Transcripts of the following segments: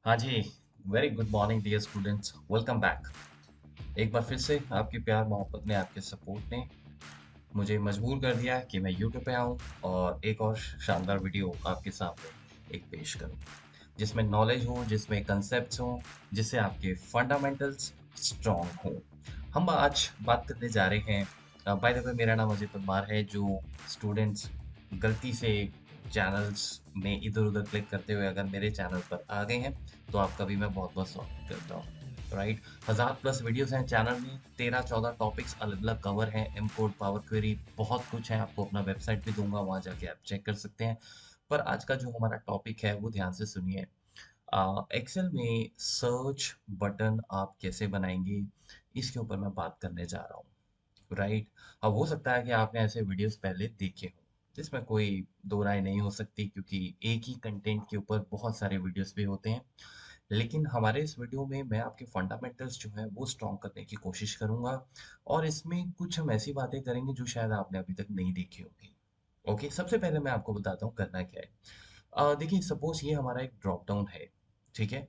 हाँ जी। Very good morning dear students, welcome back. एक बार फिर से आपकी प्यार मोहब्बत ने, आपके सपोर्ट ने मुझे मजबूर कर दिया कि मैं यूट्यूब पे आऊँ और एक और शानदार वीडियो आपके सामने एक पेश करूँ, जिसमें नॉलेज हो, जिसमें कंसेप्ट्स हों, जिससे आपके फंडामेंटल्स स्ट्रॉन्ग हों। हम आज बात करने जा रहे हैं, बाय द वे मेरा नाम अजय परमार है। जो स्टूडेंट्स गलती से चैनल्स में इधर-उधर क्लिक करते हुए अगर मेरे चैनल पर आ गए हैं, तो आपका भी मैं बहुत-बहुत स्वागत करता हूँ। राइट, 1000 प्लस वीडियोस हैं चैनल में, 13-14 टॉपिक्स अलग-अलग कवर हैं, एम कोड, पावर क्वेरी, बहुत कुछ है। आपको अपना वेबसाइट भी दूँगा, वहाँ जाके आप चेक कर सकते हैं। पर आज का जो हमारा टॉपिक है, वो ध्यान से सुनिए। एक्सेल में सर्च बटन आप कैसे बनाएँगे, इसके ऊपर मैं बात करने जा रहा हूँ। राइट। अब हो सकता है कि आपने ऐसे वीडियोस पहले देखे हों, जिसमें कोई दो राय नहीं हो सकती, क्योंकि एक ही कंटेंट के ऊपर बहुत सारे वीडियोस भी होते हैं। लेकिन हमारे इस वीडियो में मैं आपके फंडामेंटल्स जो है वो स्ट्रॉन्ग करने की कोशिश करूंगा, और इसमें कुछ हम ऐसी बातें करेंगे जो शायद आपने अभी तक नहीं देखी होगी। ओके, सबसे पहले मैं आपको बताता हूँ करना क्या है। देखिए, सपोज ये हमारा एक ड्रॉप डाउन है। ठीक है।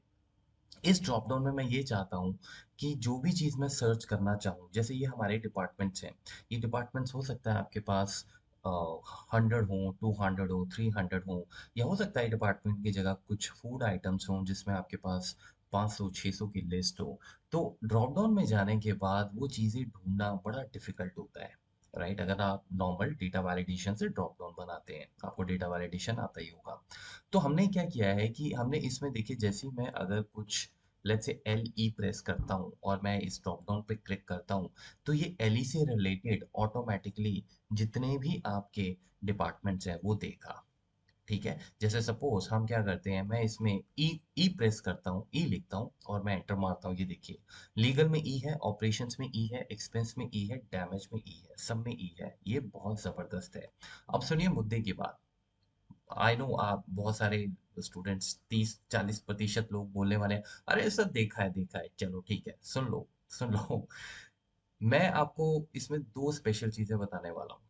इस ड्रॉप डाउन में मैं ये चाहता हूँ कि जो भी चीज़ मैं सर्च करना चाहूँ, जैसे ये हमारे डिपार्टमेंट्स हैं। ये डिपार्टमेंट्स हो सकता है आपके पास 100 हो, 200 हो, 300 हो, या हो सकता है डिपार्टमेंट की जगह कुछ फूड आइटम्स हों जिसमें आपके पास 500-600 की लिस्ट हो। तो ड्रॉप डाउन में जाने के बाद वो चीज़ें ढूंढना बड़ा डिफिकल्ट होता है। राइट, अगर आप नॉर्मल डेटा वैलिडेशन से ड्रॉप डाउन बनाते हैं, आपको डेटा वैलिडेशन आता ही होगा। तो हमने क्या किया है कि हमने इसमें देखिए, जैसे ही मैं अगर कुछ let's say L E press करता हूँ और मैं इस ड्रॉप डाउन पे क्लिक करता हूँ, तो ये एल ई से रिलेटेड ऑटोमेटिकली जितने भी आपके डिपार्टमेंट्स हैं वो देगा। ठीक है। जैसे सपोज हम क्या करते हैं, मैं इसमें ई ई प्रेस करता हूँ, ई लिखता हूँ और मैं एंटर मारता हूँ। ये देखिए, लीगल में ई है, ऑपरेशंस में ई है, एक्सपेंस में ई है, डैमेज में ई है, सब में ई है। ये बहुत जबरदस्त है। अब सुनिए मुद्दे की बात। आई नो आप बहुत सारे स्टूडेंट्स, 30-40% लोग बोलने वाले हैं, अरे सर देखा है, चलो ठीक है, सुन लो, सुन लो। मैं आपको इसमें दो स्पेशल चीजें बताने वाला हूँ।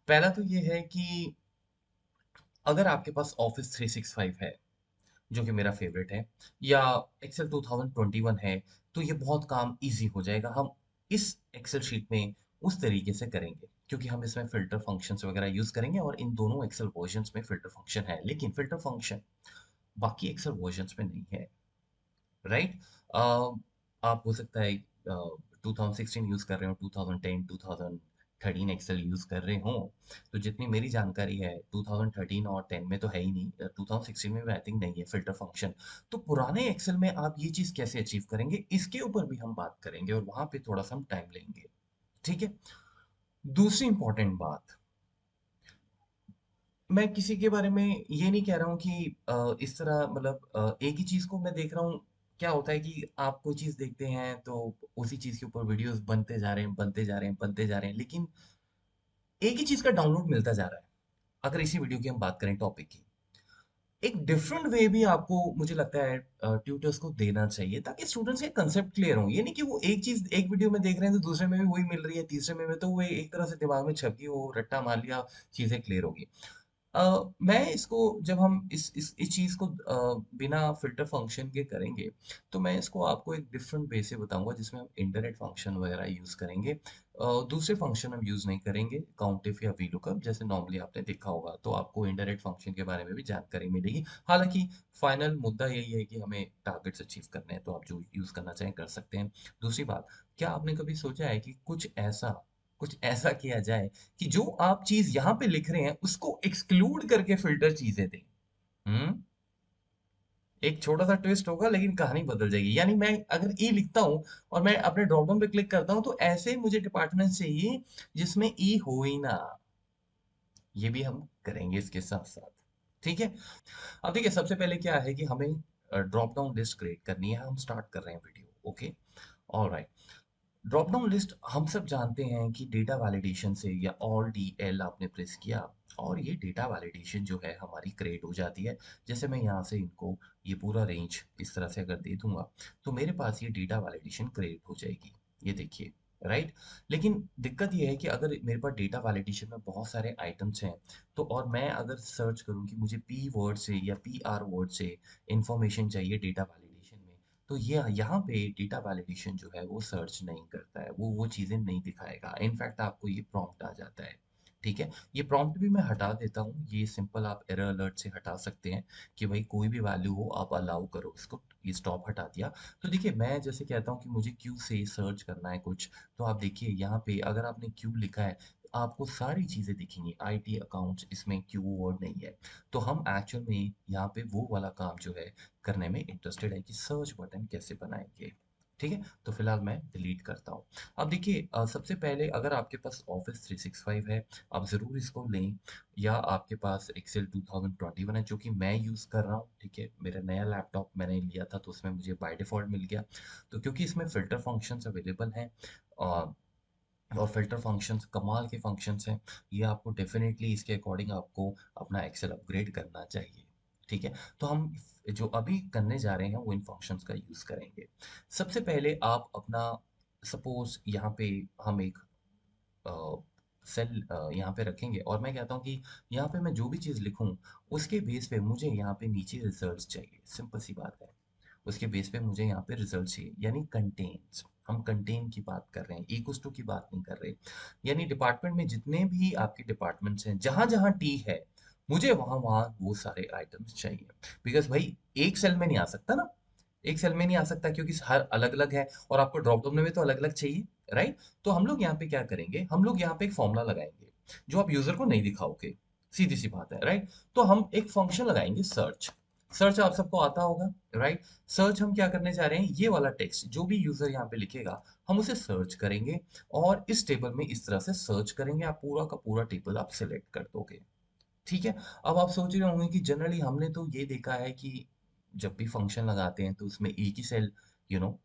पहला तो ये है कि अगर आपके पास ऑफिस 365 है, जो कि मेरा फेवरेट है, या एक्सेल 2021 है, तो ये बहुत काम इजी हो जाएगा। हम इस एक्सेल शीट में उस तरीके से करेंगे, क्योंकि हम इसमें फिल्टर फंक्शंस वगैरह यूज करेंगे, और इन दोनों एक्सेल वर्जन्स में फिल्टर फंक्शन है, लेकिन फिल्टर फंक्शन बाकी एक्सेल वर्जन्स में नहीं है। राइट। आप हो सकता है 2016 यूज कर रहे हो, 2010 2013 एक्सेल यूज कर रहे हो। तो जितनी मेरी जानकारी है, 2013 और 10 में तो है ही नहीं, 2016 में भी आई थिंक नहीं है फिल्टर फंक्शन। तो पुराने एक्सेल में आप ये चीज कैसे अचीव करेंगे, इसके ऊपर भी हम बात करेंगे, और वहां पे थोड़ा सा हम टाइम लेंगे। ठीक है। दूसरी इंपॉर्टेंट बात, मैं किसी के बारे में ये नहीं कह रहा हूँ कि इस तरह, मतलब एक ही चीज को मैं देख रहा हूँ। क्या होता है कि आप कोई चीज देखते हैं तो उसी चीज के ऊपर वीडियोस बनते जा रहे हैं, बनते जा रहे हैं, बनते जा रहे हैं, लेकिन एक ही चीज का डाउनलोड मिलता जा रहा है। अगर इसी वीडियो की हम बात करें, टॉपिक की, एक डिफरेंट वे भी आपको, मुझे लगता है, ट्यूटर्स को देना चाहिए, ताकि स्टूडेंट्स के कंसेप्ट क्लियर हो। ये नहीं कि वो एक चीज एक वीडियो में देख रहे हैं तो दूसरे में भी वही मिल रही है, तीसरे में भी, तो वो एक तरह से दिमाग में छप गई, वो रट्टा मार लिया, चीजें क्लियर होगी। मैं इसको, जब हम इस चीज़ को बिना फ़िल्टर फ़ंक्शन के करेंगे, तो मैं इसको आपको एक डिफ़रेंट वे से बताऊँगा, जिसमें हम इनडायरेक्ट फ़ंक्शन वगैरह यूज़ करेंगे। दूसरे फ़ंक्शन हम यूज़ नहीं करेंगे, काउंटिफ या वीलुकअप जैसे नॉर्मली आपने देखा होगा, तो आपको इनडायरेक्ट फ़ंक्शन के बारे में भी जानकारी मिलेगी। हालाँकि फाइनल मुद्दा यही है कि हमें टारगेट्स अचीव करने हैं, तो आप जो यूज़ करना चाहें कर सकते हैं। दूसरी बात, क्या आपने कभी सोचा है कि कुछ ऐसा किया जाए कि जो आप चीज यहाँ पे लिख रहे हैं उसको एक्सक्लूड करके फिल्टर चीजें दें? हम्म। एक छोटा सा ट्विस्ट होगा, लेकिन कहानी बदल जाएगी। यानी मैं अगर ई लिखता हूँ और मैं अपने ड्रॉप डाउन पे क्लिक करता हूँ, तो ऐसे मुझे डिपार्टमेंट चाहिए जिसमें ई हो ही ना। ये भी हम करेंगे इसके साथ साथ। ठीक है। अब देखिए, सबसे पहले क्या है कि हमें ड्रॉप डाउन लिस्ट क्रिएट करनी है। हम स्टार्ट कर रहे हैं video. Okay. Alright. Drop down list हम सब जानते हैं कि डेटा वैलिडेशन से, या ऑल डी एल आपने प्रेस किया, और ये डेटा वैलिडेशन जो है हमारी क्रिएट हो जाती है। जैसे मैं यहाँ से इनको ये पूरा रेंज इस तरह से अगर दे दूंगा, तो मेरे पास ये डेटा वैलिडेशन क्रिएट हो जाएगी। ये देखिए, राइट। लेकिन दिक्कत ये है कि अगर मेरे पास डेटा वैलिडेशन में बहुत सारे आइटम्स हैं, तो और मैं अगर सर्च करूं कि मुझे पी वर्ड से या पी आर वर्ड से इंफॉर्मेशन चाहिए डेटा वैलिडेशन में, तो ये यहाँ पे डेटा वैलिडेशन जो है वो सर्च नहीं करता है, वो चीज़ें नहीं दिखाएगा। इनफैक्ट आपको ये प्रॉम्प्ट आ जाता है। ठीक है, ये प्रॉम्प्ट भी मैं हटा देता हूँ, ये सिंपल आप एरर अलर्ट से हटा सकते हैं कि भाई कोई भी वैल्यू हो आप अलाउ करो इसको। ये स्टॉप हटा दिया। तो देखिए मैं जैसे कहता हूँ कि मुझे क्यू से सर्च करना है कुछ, तो आप देखिए यहाँ पे अगर आपने क्यू लिखा है, आपको सारी चीज़ें दिखेंगी। आईटी अकाउंट्स, इसमें क्यू वर्ड नहीं है। तो हम एक्चुअल में यहाँ पे वो वाला काम जो है करने में इंटरेस्टेड है कि सर्च बटन कैसे बनाएंगे। ठीक है, तो फिलहाल मैं डिलीट करता हूँ। अब देखिए सबसे पहले अगर आपके पास ऑफिस 365 है, आप ज़रूर इसको लें, या आपके पास एक्सेल 2021 है जो कि मैं यूज़ कर रहा हूँ। ठीक है, मेरा नया लैपटॉप मैंने लिया था तो उसमें मुझे बाय डिफ़ॉल्ट मिल गया। तो क्योंकि इसमें फ़िल्टर फंक्शंस अवेलेबल हैं, अ, और फ़िल्टर फंक्शंस कमाल के फंक्शंस हैं, ये आपको डेफ़िनेटली इसके अकॉर्डिंग आपको अपना एक्सेल अपग्रेड करना चाहिए। ठीक है, तो हम जो अभी करने जा रहे हैं वो इन फंक्शंस का यूज़ करेंगे। सबसे पहले आप अपना, सपोज़ यहाँ पे हम एक सेल यहाँ पे रखेंगे और मैं कहता हूँ कि यहाँ पे मैं जो भी चीज़ लिखूँ उसके बेस पे मुझे यहाँ पे नीचे रिजल्ट्स चाहिए। सिंपल सी बात है, उसके बेस पे मुझे यहाँ पे रिजल्ट चाहिए, यानी कंटेन्स। हम कंटेन की बात कर रहे हैं, इक्वल्स टू की बात नहीं कर रहे। यानी डिपार्टमेंट में जितने भी आपके डिपार्टमेंट्स हैं, जहाँ जहाँ टी है, मुझे वहाँ वहाँ वो सारे आइटम्स चाहिए। बिकॉज भाई एक सेल में नहीं आ सकता ना, एक सेल में नहीं आ सकता क्योंकि हर अलग अलग है, और आपको ड्रॉप डाउन में भी तो अलग अलग चाहिए, राइट। तो हम लोग यहाँ पे क्या करेंगे, हम लोग यहाँ पे एक फॉर्मूला लगाएंगे जो आप यूजर को नहीं दिखाओगे, सीधी सी बात है, राइट। तो हम एक फंक्शन लगाएंगे सर्च। सर्च आप सबको आता होगा, राइट। सर्च हम क्या करने जा रहे हैं, ये वाला टेक्स्ट जो भी यूजर यहाँ पे लिखेगा हम उसे सर्च करेंगे, और इस टेबल में इस तरह से सर्च करेंगे, आप पूरा का पूरा टेबल आप सिलेक्ट कर दोगे। ठीक है। अब आप सोच रहे होंगे कि जनरली हमने तो ये देखा है कि जब भी फंक्शन लगाते हैं तो उसमें एक ही सेल,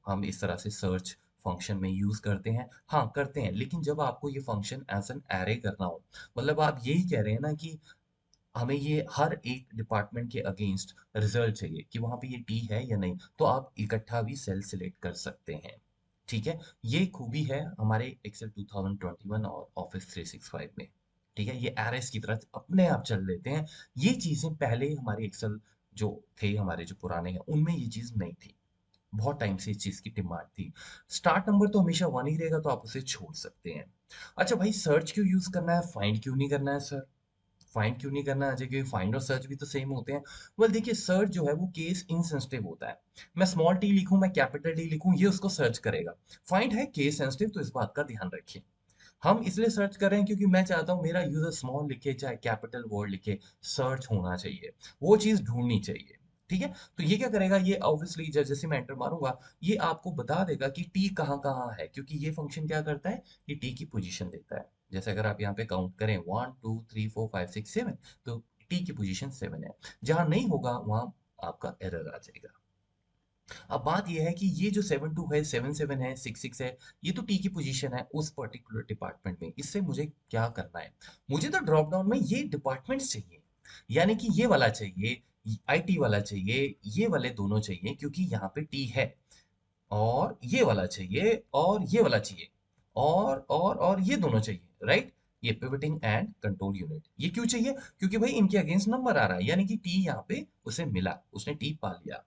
हम इस तरह से सर्च फंक्शन में यूज करते हैं। हाँ करते हैं, लेकिन जब आपको ये फंक्शन एज एन एरे करना हो, मतलब आप यही कह रहे हैं ना कि हमें ये हर एक डिपार्टमेंट के अगेंस्ट रिजल्ट चाहिए कि वहां पे ये टी है या नहीं, तो आप इकट्ठा भी सेल सिलेक्ट कर सकते हैं। ठीक है, ये खूबी है हमारे एक्सेल 2021 और ऑफिस 365 में। ठीक है, ये एरएस की तरह अपने आप चल लेते हैं। ये चीजें पहले हमारे एक्सेल जो थे, हमारे जो पुराने हैं, उनमें ये चीज नहीं थी। बहुत टाइम से इस चीज की डिमांड थी। स्टार्ट नंबर तो हमेशा वन ही रहेगा, तो आप उसे छोड़ सकते हैं। अच्छा भाई, सर्च क्यों यूज करना है, फाइंड क्यों नहीं करना है सर? फाइंड क्यों नहीं करना है अजय, क्योंकि फाइंड और सर्च भी तो सेम होते हैं। वेल देखिए, सर्च जो है वो केस इनसेंसिटिव होता है। मैं स्मॉल टी लिखूं, मैं कैपिटल टी लिखूं, ये उसको सर्च करेगा। फाइंड है केस सेंसिटिव, तो इस बात का ध्यान रखिए। हम इसलिए सर्च कर रहे हैं क्योंकि मैं चाहता हूँ मेरा यूजर स्मॉल लिखे चाहे कैपिटल वर्ड लिखे, सर्च होना चाहिए, वो चीज ढूंढनी चाहिए। ठीक है, तो ये क्या करेगा, ये ऑब्वियसली जैसे मैं एंटर मारूंगा, ये आपको बता देगा कि टी कहाँ कहाँ है, क्योंकि ये फंक्शन क्या करता है, ये टी की पोजीशन देता है। जैसे अगर आप यहाँ पे काउंट करें 1 2 3 4 5 6 7, तो टी की पोजीशन 7 है। जहां नहीं होगा वहां आपका एरर आ जाएगा। अब बात यह है कि ये जो 7 2 है, 7 7 है, 6 6 है, ये तो टी की पोजीशन है उस पर्टिकुलर डिपार्टमेंट में। इससे मुझे क्या करना है, मुझे तो ड्रॉप डाउन में ये डिपार्टमेंट्स चाहिए, यानी कि ये वाला चाहिए, आईटी वाला चाहिए, ये वाले दोनों चाहिए क्योंकि यहाँ पे टी है, और ये वाला चाहिए, और ये वाला चाहिए, और ये दोनों चाहिए, राइट। ये पिवटिंग एंड कंट्रोल यूनिट ये क्यों चाहिए, क्योंकि भाई इनके अगेंस्ट नंबर आ रहा है, यानी कि टी यहाँ पे उसे मिला, उसने टी पा लिया।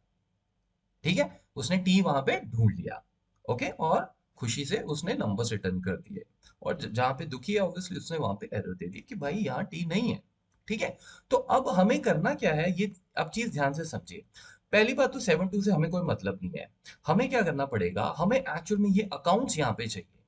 ठीक है, उसने टी वहां पे ढूंढ लिया। ओके, और खुशी से उसने नंबर्स रिटर्न कर दिए, और जहां पे दुखी है ऑब्वियसली उसने वहां पे एरर दे दी कि भाई यहाँ टी नहीं है। ठीक है, तो अब हमें करना क्या है, ये अब चीज ध्यान से समझिए। पहली बात तो 7 2 से हमें कोई मतलब नहीं है। हमें क्या करना पड़ेगा, हमें एक्चुअल में ये अकाउंट्स यहाँ पे चाहिए।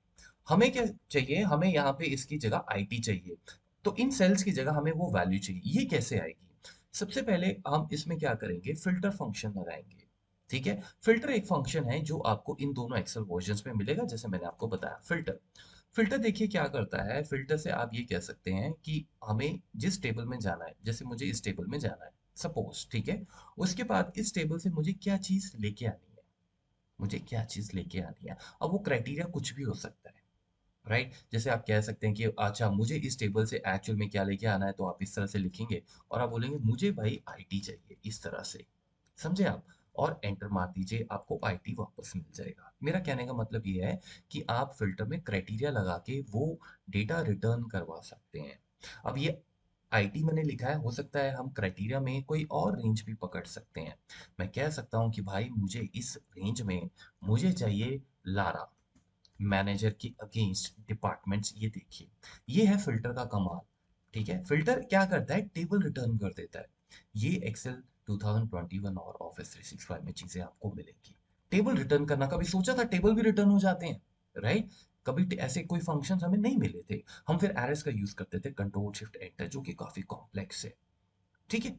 हमें क्या चाहिए, हमें यहाँ पे इसकी जगह आईटी चाहिए। तो इन सेल्स की जगह हमें वो वैल्यू चाहिए, ये कैसे आएगी? सबसे पहले हम इसमें क्या करेंगे, फिल्टर फंक्शन लगाएंगे। ठीक है, फिल्टर एक फंक्शन है जो आपको इन दोनों एक्सेल वर्जन्स में मिलेगा, जैसे मैंने आपको बताया। फिल्टर, फिल्टर देखिए क्या करता है, फिल्टर से आप ये कह सकते हैं कि हमें जिस टेबल में जाना है, जैसे मुझे इस टेबल में जाना है सपोज, ठीक है, उसके बाद इस टेबल से मुझे क्या चीज लेके आनी है, मुझे क्या चीज लेके आनी है। अब वो क्राइटेरिया कुछ भी हो सकता है, राइट। जैसे आप कह सकते हैं कि अच्छा मुझे इस टेबल से एक्चुअल में क्या लेके आना है, तो आप इस तरह से लिखेंगे और आप बोलेंगे मुझे भाई आईटी चाहिए, इस तरह से, समझे आप। और एंटर मार दीजिए, आपको आईटी वापस मिल जाएगा। मेरा कहने का मतलब ये है कि आप फिल्टर में क्राइटेरिया लगा के वो डेटा रिटर्न करवा सकते हैं। अब ये आईटी मैंने लिखा है, हो सकता है हम क्राइटेरिया में कोई और रेंज भी पकड़ सकते हैं। मैं कह सकता हूँ कि भाई मुझे इस रेंज में मुझे चाहिए लारा, मैनेजर के अगेंस्ट डिपार्टमेंट्स। ये देखिए, ये है फिल्टर का कमाल। ठीक है, फिल्टर क्या करता है, टेबल रिटर्न कर देता है। ये एक्सेल 2021 और ऑफिस 365 में चीजें आपको मिलेंगी। टेबल रिटर्न करना, कभी सोचा था टेबल भी रिटर्न हो जाते हैं, राइट? कभी ऐसे कोई फंक्शंस हमें नहीं मिले थे। हम फिर एरएस का यूज करते थे, कंट्रोल शिफ्ट एंटर, जो कि काफी कॉम्प्लेक्स है। ठीक है,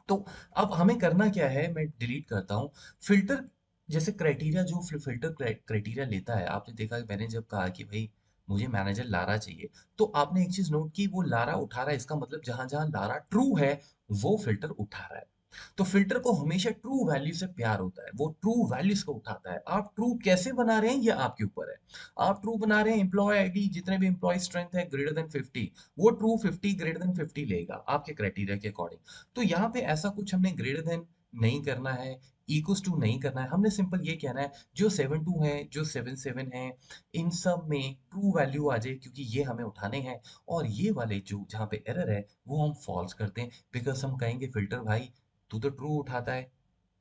तो अब हमें करना क्या है, मैं डिलीट करता हूँ फिल्टर। जैसे क्राइटेरिया, जो फिल्टर क्राइटेरिया लेता है, आपने देखा कि मैंने जब कहा कि भाई मुझे मैनेजर लारा चाहिए, तो आपने एक चीज नोट की, वो लारा उठा रहा है, इसका मतलब जहां जहां लारा ट्रू है वो फिल्टर उठा रहा है। तो फिल्टर को हमेशा ट्रू वैल्यू से प्यार होता है, वो ट्रू वैल्यूज को उठाता है। आप ट्रू कैसे बना रहे हैं ये आपके ऊपर है। आप ट्रू बना रहे हैं, एम्प्लॉय आईडी जितने भी एम्प्लॉय स्ट्रेंथ है ग्रेटर देन 50, वो ट्रू 50 ग्रेटर देन 50 लेगा आपके क्राइटेरिया के अकॉर्डिंग। तो यहाँ पे ऐसा कुछ हमने ग्रेटर देन नहीं करना है, इक्वल्स टू नहीं करना है। हमने सिंपल ये कहना है जो 72 है, जो 77 है, इन सब में ट्रू वैल्यू आ जाए, क्योंकि ये हमें उठाने हैं। और ये वाले जो जहाँ पे एरर है वो हम फॉल्स करते हैं, बिकॉज हम कहेंगे फिल्टर भाई तू तो ट्रू उठाता है,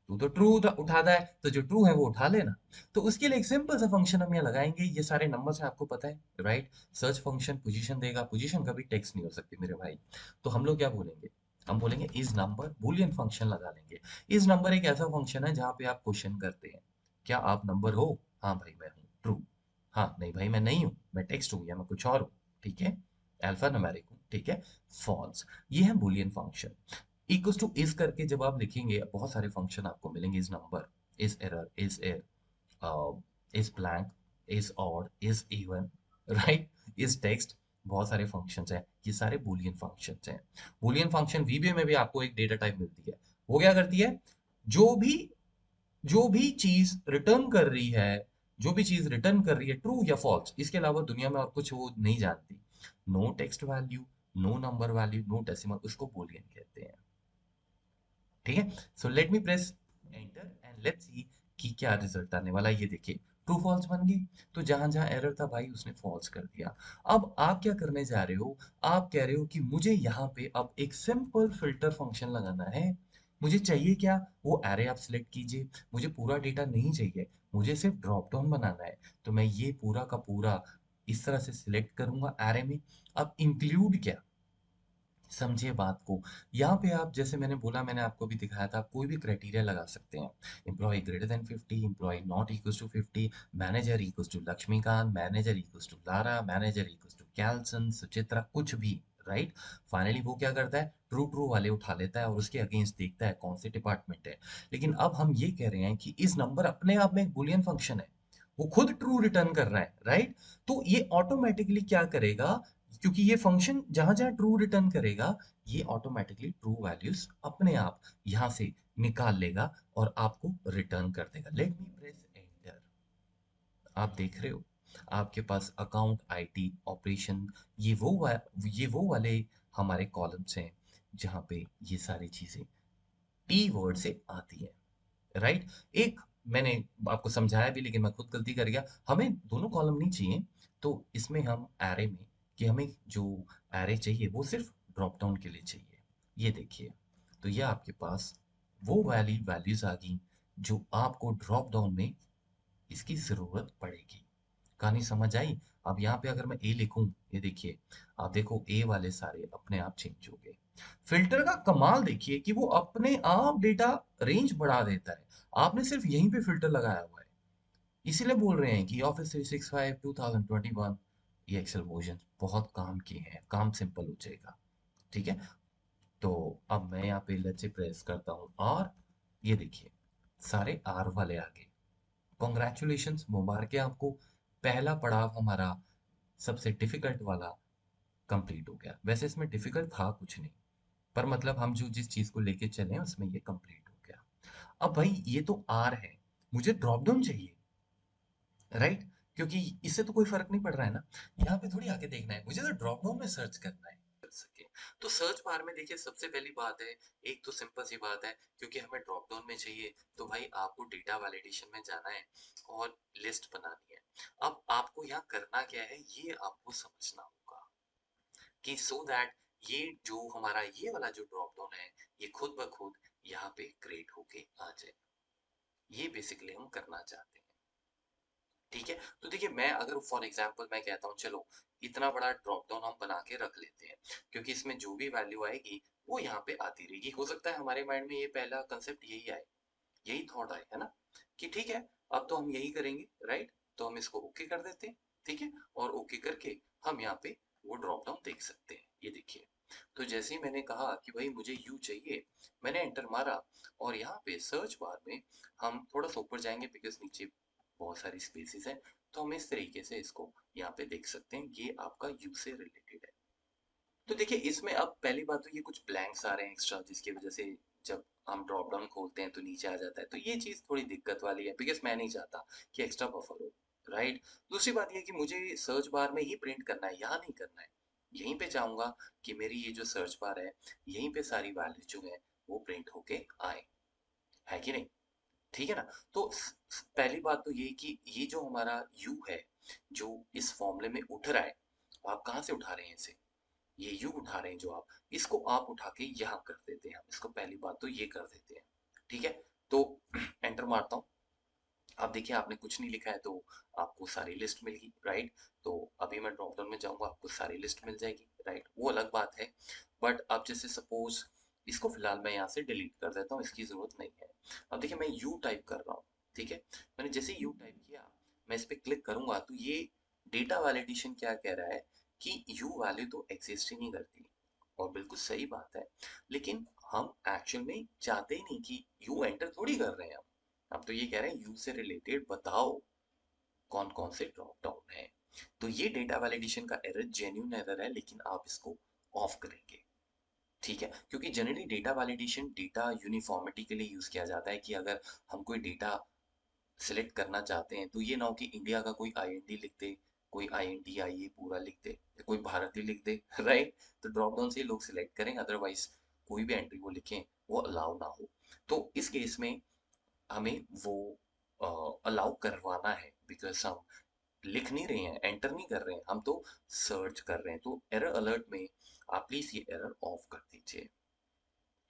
तू तो ट्रू उठाता है, तो जो ट्रू है वो उठा लेना। तो उसके लिए एक सिंपल सा फंक्शन हम यहाँ लगाएंगे, ये सारे नंबर्स हैं आपको पता है, राइट? सर्च फंक्शन पोजीशन देगा, पोजीशन कभी टेक्स्ट नहीं हो सकती मेरे भाई। तो हम लोग क्या बोलेंगे, हम बोलेंगे इज नंबर, बूलियन फंक्शन लगा लेंगे। इज नंबर एक ऐसा फंक्शन है जहाँ पे आप क्वेश्चन करते हैं, क्या आप नंबर हो? हाँ भाई मैं हूँ, ट्रू। हाँ नहीं भाई मैं नहीं हूँ, मैं टेक्स्ट हूँ या मैं कुछ और हूँ। ठीक है, अल्फा न्यूमेरिक हूँ, ठीक है, फॉल्स। ये है Boolean function. Equals to is करके जब आप लिखेंगे, बहुत सारे फंक्शन आपको मिलेंगे, is number, is error, is err, is blank, is odd, is even, right, is text. बहुत सारे फंक्शंस हैं, ये सारे बूलियन फंक्शंस हैं। बूलियन फंक्शन वीबीए में भी आपको एक डेटा टाइप मिलती है, वो क्या करती है, जो भी जो भी चीज रिटर्न कर रही है, जो भी चीज रिटर्न कर रही है ट्रू या फॉल्स, इसके अलावा दुनिया में और कुछ वो नहीं जानती। No text value, no number value, no decimal, उसको बूलियन कहते हैं। ठीक है, so let me press enter and let's see कि क्या रिजल्ट आने वाला है। ये देखिए, ट्रू फॉल्स बन गई। तो जहां जहां एरर था भाई उसने फॉल्स कर दिया। अब आप क्या करने जा रहे हो, आप कह रहे हो कि मुझे यहाँ पे अब एक सिंपल फिल्टर फंक्शन लगाना है। मुझे चाहिए क्या, वो एरे आप सिलेक्ट कीजिए, मुझे पूरा डेटा नहीं चाहिए, मुझे सिर्फ ड्रॉप डाउन बनाना है। तो मैं ये पूरा का पूरा इस तरह से सिलेक्ट करूंगा एरे में। अब इंक्लूड क्या, समझिए बात को। यहाँ पे आप, जैसे मैंने बोला, मैंने आपको भी दिखाया था, आप कोई भी क्राइटेरिया लगा सकते हैं। Employ greater than 50, employ not equal to 50, manager equal to Lakshmikant, manager equal to Lara, manager equal to Carlson, Suchitra, कुछ भी, राइट? फाइनली वो क्या करता है, ट्रू ट्रू वाले उठा लेता है और उसके अगेंस्ट देखता है कौन से डिपार्टमेंट है। लेकिन अब हम ये कह रहे हैं कि इस नंबर अपने आप में एक बुलियन फंक्शन है, वो खुद ट्रू रिटर्न कर रहा है, राइट? तो ये ऑटोमेटिकली क्या करेगा, क्योंकि ये फंक्शन जहां जहां ट्रू रिटर्न करेगा, ये ऑटोमेटिकली ट्रू वैल्यूज अपने आप यहां से निकाल लेगा और आपको रिटर्न कर देगा। Late me press enter. आप देख रहे हो, आपके पास अकाउंट, आईटी, ऑपरेशन, ये वो वाले हमारे कॉलम्स हैं जहां पे ये सारी चीजें टी वर्ड से आती है, राइट? एक मैंने आपको समझाया भी, लेकिन मैं खुद गलती कर गया, हमें दोनों कॉलम नहीं चाहिए। तो इसमें हम एरे में, कि हमें जो एरे चाहिए वो सिर्फ ड्रॉप डाउन के लिए चाहिए। ये देखिए, तो ये आपके पास वो वाली वैल्यूज आ गई जो आपको ड्रॉप डाउन में इसकी जरूरत पड़ेगी। कहानी समझ आई? अब यहाँ पे अगर मैं ए लिखूं, ये देखिए, आप देखो ए वाले सारे अपने आप चेंज हो गए। फिल्टर का कमाल देखिए कि वो अपने आप डेटा रेंज बढ़ा देता है। आपने सिर्फ यहीं पे फिल्टर लगाया हुआ है। इसीलिए बोल रहे हैं कि ऑफिस 365 2021 ये एक्सेल वर्जन बहुत काम के हैं, काम सिंपल हो जाएगा। ठीक है, तो अब मैं यहाँ पे लेट्स से प्रेस करता हूँ और ये देखिए, सारे आर वाले आ गए। कॉन्ग्रेचुलेशंस, मुबारक है आपको, पहला पड़ाव हमारा सबसे डिफिकल्ट वाला कंप्लीट हो गया। वैसे इसमें डिफिकल्ट था कुछ नहीं, पर मतलब हम जो जिस चीज को लेके चले उसमें ये कंप्लीट हो गया। अब भाई ये तो आर है, मुझे ड्रॉप डाउन चाहिए, राइट? क्योंकि इससे तो कोई फर्क नहीं पड़ रहा है ना, यहाँ पे थोड़ी आके देखना है, मुझे तो ड्रॉप डाउन में सर्च करना है। सके। तो सर्च बार में देखिए सबसे पहली बात है, एक तो सिंपल सी बात है, क्योंकि हमें ड्रॉप डाउन में चाहिए, तो भाई आपको डेटा वैलिडेशन में जाना है और लिस्ट बनानी है। अब आपको यहाँ करना क्या है ये आपको समझना होगा कि सो दैट ये जो हमारा ये वाला जो ड्रॉप डाउन है ये खुद ब खुद यहाँ पे क्रिएट होके आ जाए। ये बेसिकली हम करना चाहते हैं। ठीक है, तो देखिए मैं अगर फॉर एग्जांपल मैं कहता हूँ चलो इतना बड़ा ड्रॉप डाउन हम बना के रख लेते हैं, क्योंकि इसमें जो भी वैल्यू आएगी वो यहाँ पे आती रहेगी। हो सकता है हमारे माइंड में ये पहला कंसेप्ट यही आए, यही थॉट आए, है ना, कि ठीक है अब तो हम यही करेंगे, राइट। तो हम इसको ओके कर देते हैं, ठीक है, और ओके करके हम यहाँ पे वो ड्रॉप डाउन देख सकते हैं। ये देखिए, तो जैसे ही मैंने कहा कि भाई मुझे यू चाहिए, मैंने एंटर मारा और यहाँ पे सर्च बार में हम थोड़ा सा ऊपर जाएंगे बिकॉज नीचे बहुत सारी स्पेसेस हैं, तो हम इस तरीके से इसको यहाँ पे देख सकते हैं। ये आपका यू से रिलेटेड है। तो देखिए इसमें अब पहली बात तो ये कुछ ब्लैंक्स आ रहे हैं एक्स्ट्रा, जिसकी वजह से जब हम ड्रॉप डाउन खोलते हैं तो नीचे आ जाता है, तो ये चीज़ थोड़ी दिक्कत वाली है बिकॉज मैं नहीं चाहता कि एक्स्ट्रा बफर हो, राइट। दूसरी बात ये कि मुझे सर्च बार में ही प्रिंट करना है, यहाँ नहीं करना है। यहीं पे चाहूंगा कि मेरी ये जो सर्च बार है यहीं पे सारी वैल्यू जो है वो प्रिंट होके आए, है कि नहीं। ठीक है ना। तो पहली बात तो ये कि ये जो हमारा यू है जो इस फॉर्मूले में उठ रहा है, आप कहाँ से उठा रहे हैं इसे, ये यू उठा रहे हैं जो आप, इसको आप उठा के यहाँ कर देते हैं, हम इसको पहली बात तो ये कर देते हैं। ठीक है, तो एंटर मारता हूँ। आप देखिए आपने कुछ नहीं लिखा है तो आपको सारी लिस्ट मिल गई, राइट। तो अभी मैं ड्रॉप डाउन में जाऊंगा, आपको सारी लिस्ट मिल जाएगी, राइट, वो अलग बात है। बट अब जैसे सपोज इसको फिलहाल मैं यहाँ से डिलीट कर देता हूँ, इसकी जरूरत नहीं है। अब देखिए मैं यू टाइप कर रहा हूँ, ठीक है। मैंने जैसे यू टाइप किया, मैं इस पर क्लिक करूंगा तो ये डेटा वैलिडेशन क्या कह रहा है कि यू वैल्यू तो एग्जिस्ट ही नहीं करती। और बिल्कुल सही बात है, लेकिन हम एक्चुअल में चाहते ही नहीं कि यू एंटर थोड़ी कर रहे हैं हम। अब तो ये कह रहे हैं यू से रिलेटेड बताओ कौन कौन से ड्रॉप डाउन है। तो ये डेटा वैलिडेशन का एरर जेन्यून एरर है, लेकिन आप इसको ऑफ करेंगे। ठीक है, क्योंकि generally data validation data uniformity के लिए यूज किया जाता है कि अगर हम कोई डेटा सिलेक्ट करना चाहते हैं तो ये ना हो कि इंडिया का कोई आईएनडी लिख दे, कोई आईएनडीआईए पूरा लिख दे, या कोई भारतीय लिख दे राइट। तो ड्रॉप डाउन से ये लोग सिलेक्ट करें, अदरवाइज कोई भी एंट्री वो लिखें वो अलाउ ना हो। तो इस केस में हमें वो अलाउ करवाना है, बिकॉज हम लिख नहीं रहे हैं, एंटर नहीं कर रहे हैं, हम तो सर्च कर रहे हैं। तो एरर अलर्ट में आप प्लीज ये एरर ऑफ कर दीजिए,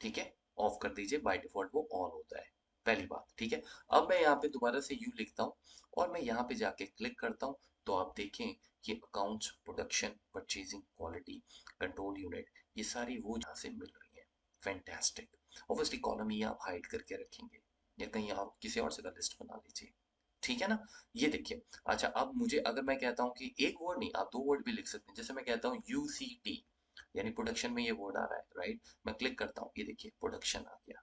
ठीक है, ऑफ कर दीजिए। बाय डिफॉल्ट वो ऑन होता है, पहली बात, ठीक है। अब मैं यहाँ पे दोबारा से यू लिखता हूँ और मैं यहाँ पे जाके क्लिक करता हूँ, तो आप देखें ये accounts, production, purchasing, quality control unit, ये सारी वो यहाँ से मिल रही है। फैंटास्टिक। ऑब्वियसली कॉलम ये आप हाइड करके रखेंगे या कहीं और किसी और जगह लिस्ट बना लीजिए, ठीक है ना। ये देखिए, अच्छा अब मुझे अगर मैं कहता हूँ कि एक वर्ड नहीं आप दो वर्ड भी लिख सकते हैं, जैसे मैं कहता हूँ यूसीटी, यानी प्रोडक्शन में ये वर्ड आ रहा है, राइट। मैं क्लिक करता हूँ, ये देखिए प्रोडक्शन आ गया,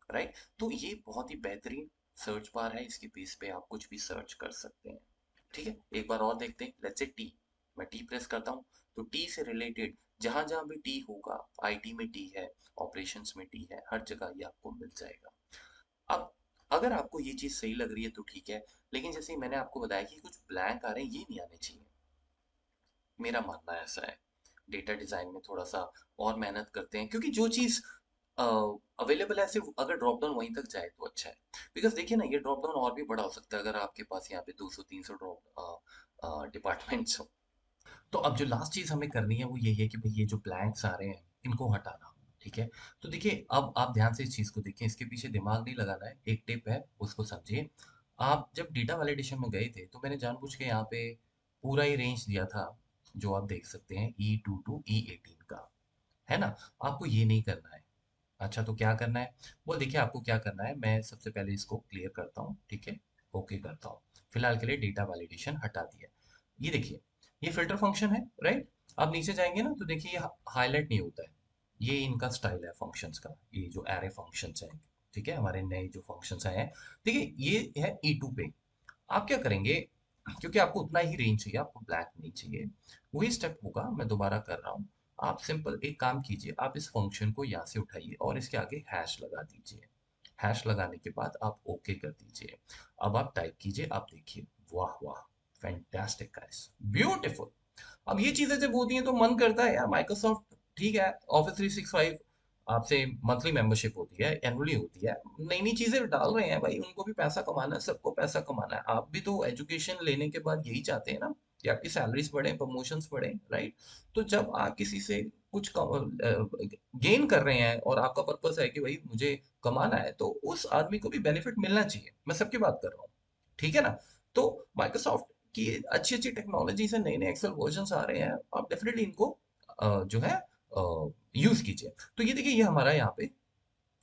राइट। तो ये बहुत ही बेहतरीन सर्च बार है, इसके बेस पे आप कुछ भी सर्च कर सकते हैं। ठीक है, एक बार और देखते हैं, लेट्स से टी, मैं टी प्रेस करता हूँ, तो टी से रिलेटेड जहां जहां भी टी होगा, आईटी में टी है, ऑपरेशंस में टी है, हर जगह ये आपको मिल जाएगा। अब अगर आपको ये चीज सही लग रही है तो ठीक है, लेकिन जैसे मैंने आपको बताया कि कुछ ब्लैंक आ रहे हैं, ये नहीं आने चाहिए, मेरा मानना ऐसा है। डेटा डिजाइन में थोड़ा सा और मेहनत करते हैं, क्योंकि जो चीज अवेलेबल है सिर्फ अगर ड्रॉप डाउन वहीं तक जाए तो अच्छा है। बिकॉज देखिए ना, ये ड्रॉप डाउन और भी बड़ा हो सकता है अगर आपके पास यहाँ पे 200-300 ड्रॉप डिपार्टमेंट्स हो। तो अब जो लास्ट चीज हमें करनी है वो यही है कि भाई ये जो ब्लैंक्स आ रहे हैं इनको हटाना, ठीक है। तो देखिए अब आप ध्यान से इस चीज को देखिए, इसके पीछे दिमाग नहीं लगाना है, एक टिप है उसको समझिए। आप जब डेटा वैलिडेशन में गए थे तो मैंने जानबूझ के यहाँ पे पूरा ही रेंज दिया था, जो आप देख सकते हैं E2 टू E18 का, है ना। आपको ये नहीं करना है। अच्छा तो क्या करना है, वो देखिए आपको क्या करना है, मैं सबसे पहले इसको क्लियर करता हूँ, ठीक है, ओके करता हूँ। फिलहाल के लिए डेटा वैलिडेशन हटा दिया। ये देखिए, ये फिल्टर फंक्शन है, राइट। आप नीचे जाएंगे ना तो देखिए ये हाईलाइट नहीं होता है, ये इनका स्टाइल है फंक्शंस का, ये जो एरे फंक्शंस हैं, ठीक है, हमारे नए जो फंक्शंस आए हैं। देखिए ये है E2 पे। आप क्या करेंगे, क्योंकि आपको उतना ही रेंज चाहिए, आपको ब्लैक नहीं चाहिए, वही स्टेप होगा, मैं दोबारा कर रहा हूँ। आप सिंपल एक काम कीजिए, आप इस फंक्शन को यहाँ से उठाइए और इसके आगे हैश लगा दीजिए। हैश लगाने के बाद आप ओके कर दीजिए। अब आप टाइप कीजिए, आप देखिए, वाह वाह, फैंटास्टिक गाइस, ब्यूटीफुल। अब ये चीजें जब होती हैं तो मन करता है यार माइक्रोसॉफ्ट ठीक है, ऑफिस 365 आपसे मंथली मेंबरशिप होती है, एनुअली होती है, नई नई चीजें डाल रहे हैं भाई, उनको भी पैसा कमाना है, सबको पैसा कमाना है। आप भी तो एजुकेशन लेने के बाद यही चाहते हैं ना कि आपकी सैलरीज बढ़े, प्रमोशंस बढ़े, राइट? तो जब आप किसी से कुछ गेन कर रहे हैं और आपका पर्पस है कि भाई मुझे कमाना है, तो उस आदमी को भी बेनिफिट मिलना चाहिए। मैं सबकी बात कर रहा हूँ, ठीक है ना? तो माइक्रोसॉफ्ट की अच्छी अच्छी टेक्नोलॉजी से नए नए एक्सेल वर्जन आ रहे हैं, आप डेफिनेटली इनको जो है यूज कीजिए। तो ये देखिए, ये हमारा यहाँ पे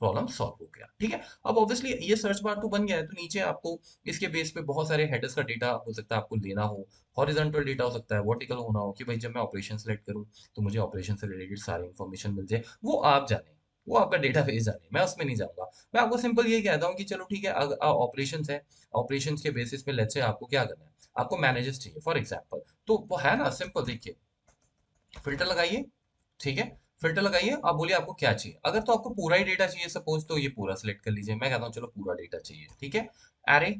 प्रॉब्लम सॉल्व हो गया, ठीक है। अब ऑब्वियसली ये सर्च बार तो बन गया है, तो नीचे आपको इसके बेस पे बहुत सारे हेडर्स का डेटा हो सकता है आपको लेना हो। हॉरिजॉन्टल डेटा हो सकता है, वर्टिकल होना हो कि भाई जब मैं ऑपरेशन सेलेक्ट करूँ तो मुझे ऑपरेशन से रिलेटेड सारी इन्फॉर्मेशन मिल जाए। वो आप जाने, वो आपका डेटा बेस जाने, मैं उसमें नहीं जाऊंगा। मैं आपको सिंपल ये कहता हूँ कि चलो ठीक है, अगर ऑपरेशन है, ऑपरेशन के बेसिस पे लेट्स से आपको क्या करना है, आपको मैनेजर्स चाहिए फॉर एग्जाम्पल। तो वो है ना सिंपल, देखिए, फिल्टर लगाइए, ठीक है। फिल्टर लगाइए, आप बोलिए आपको क्या चाहिए। अगर तो आपको पूरा ही डेटा चाहिए सपोज, तो ये पूरा सिलेक्ट कर लीजिए। मैं कहता हूँ चलो पूरा डेटा चाहिए, ठीक है। अरे,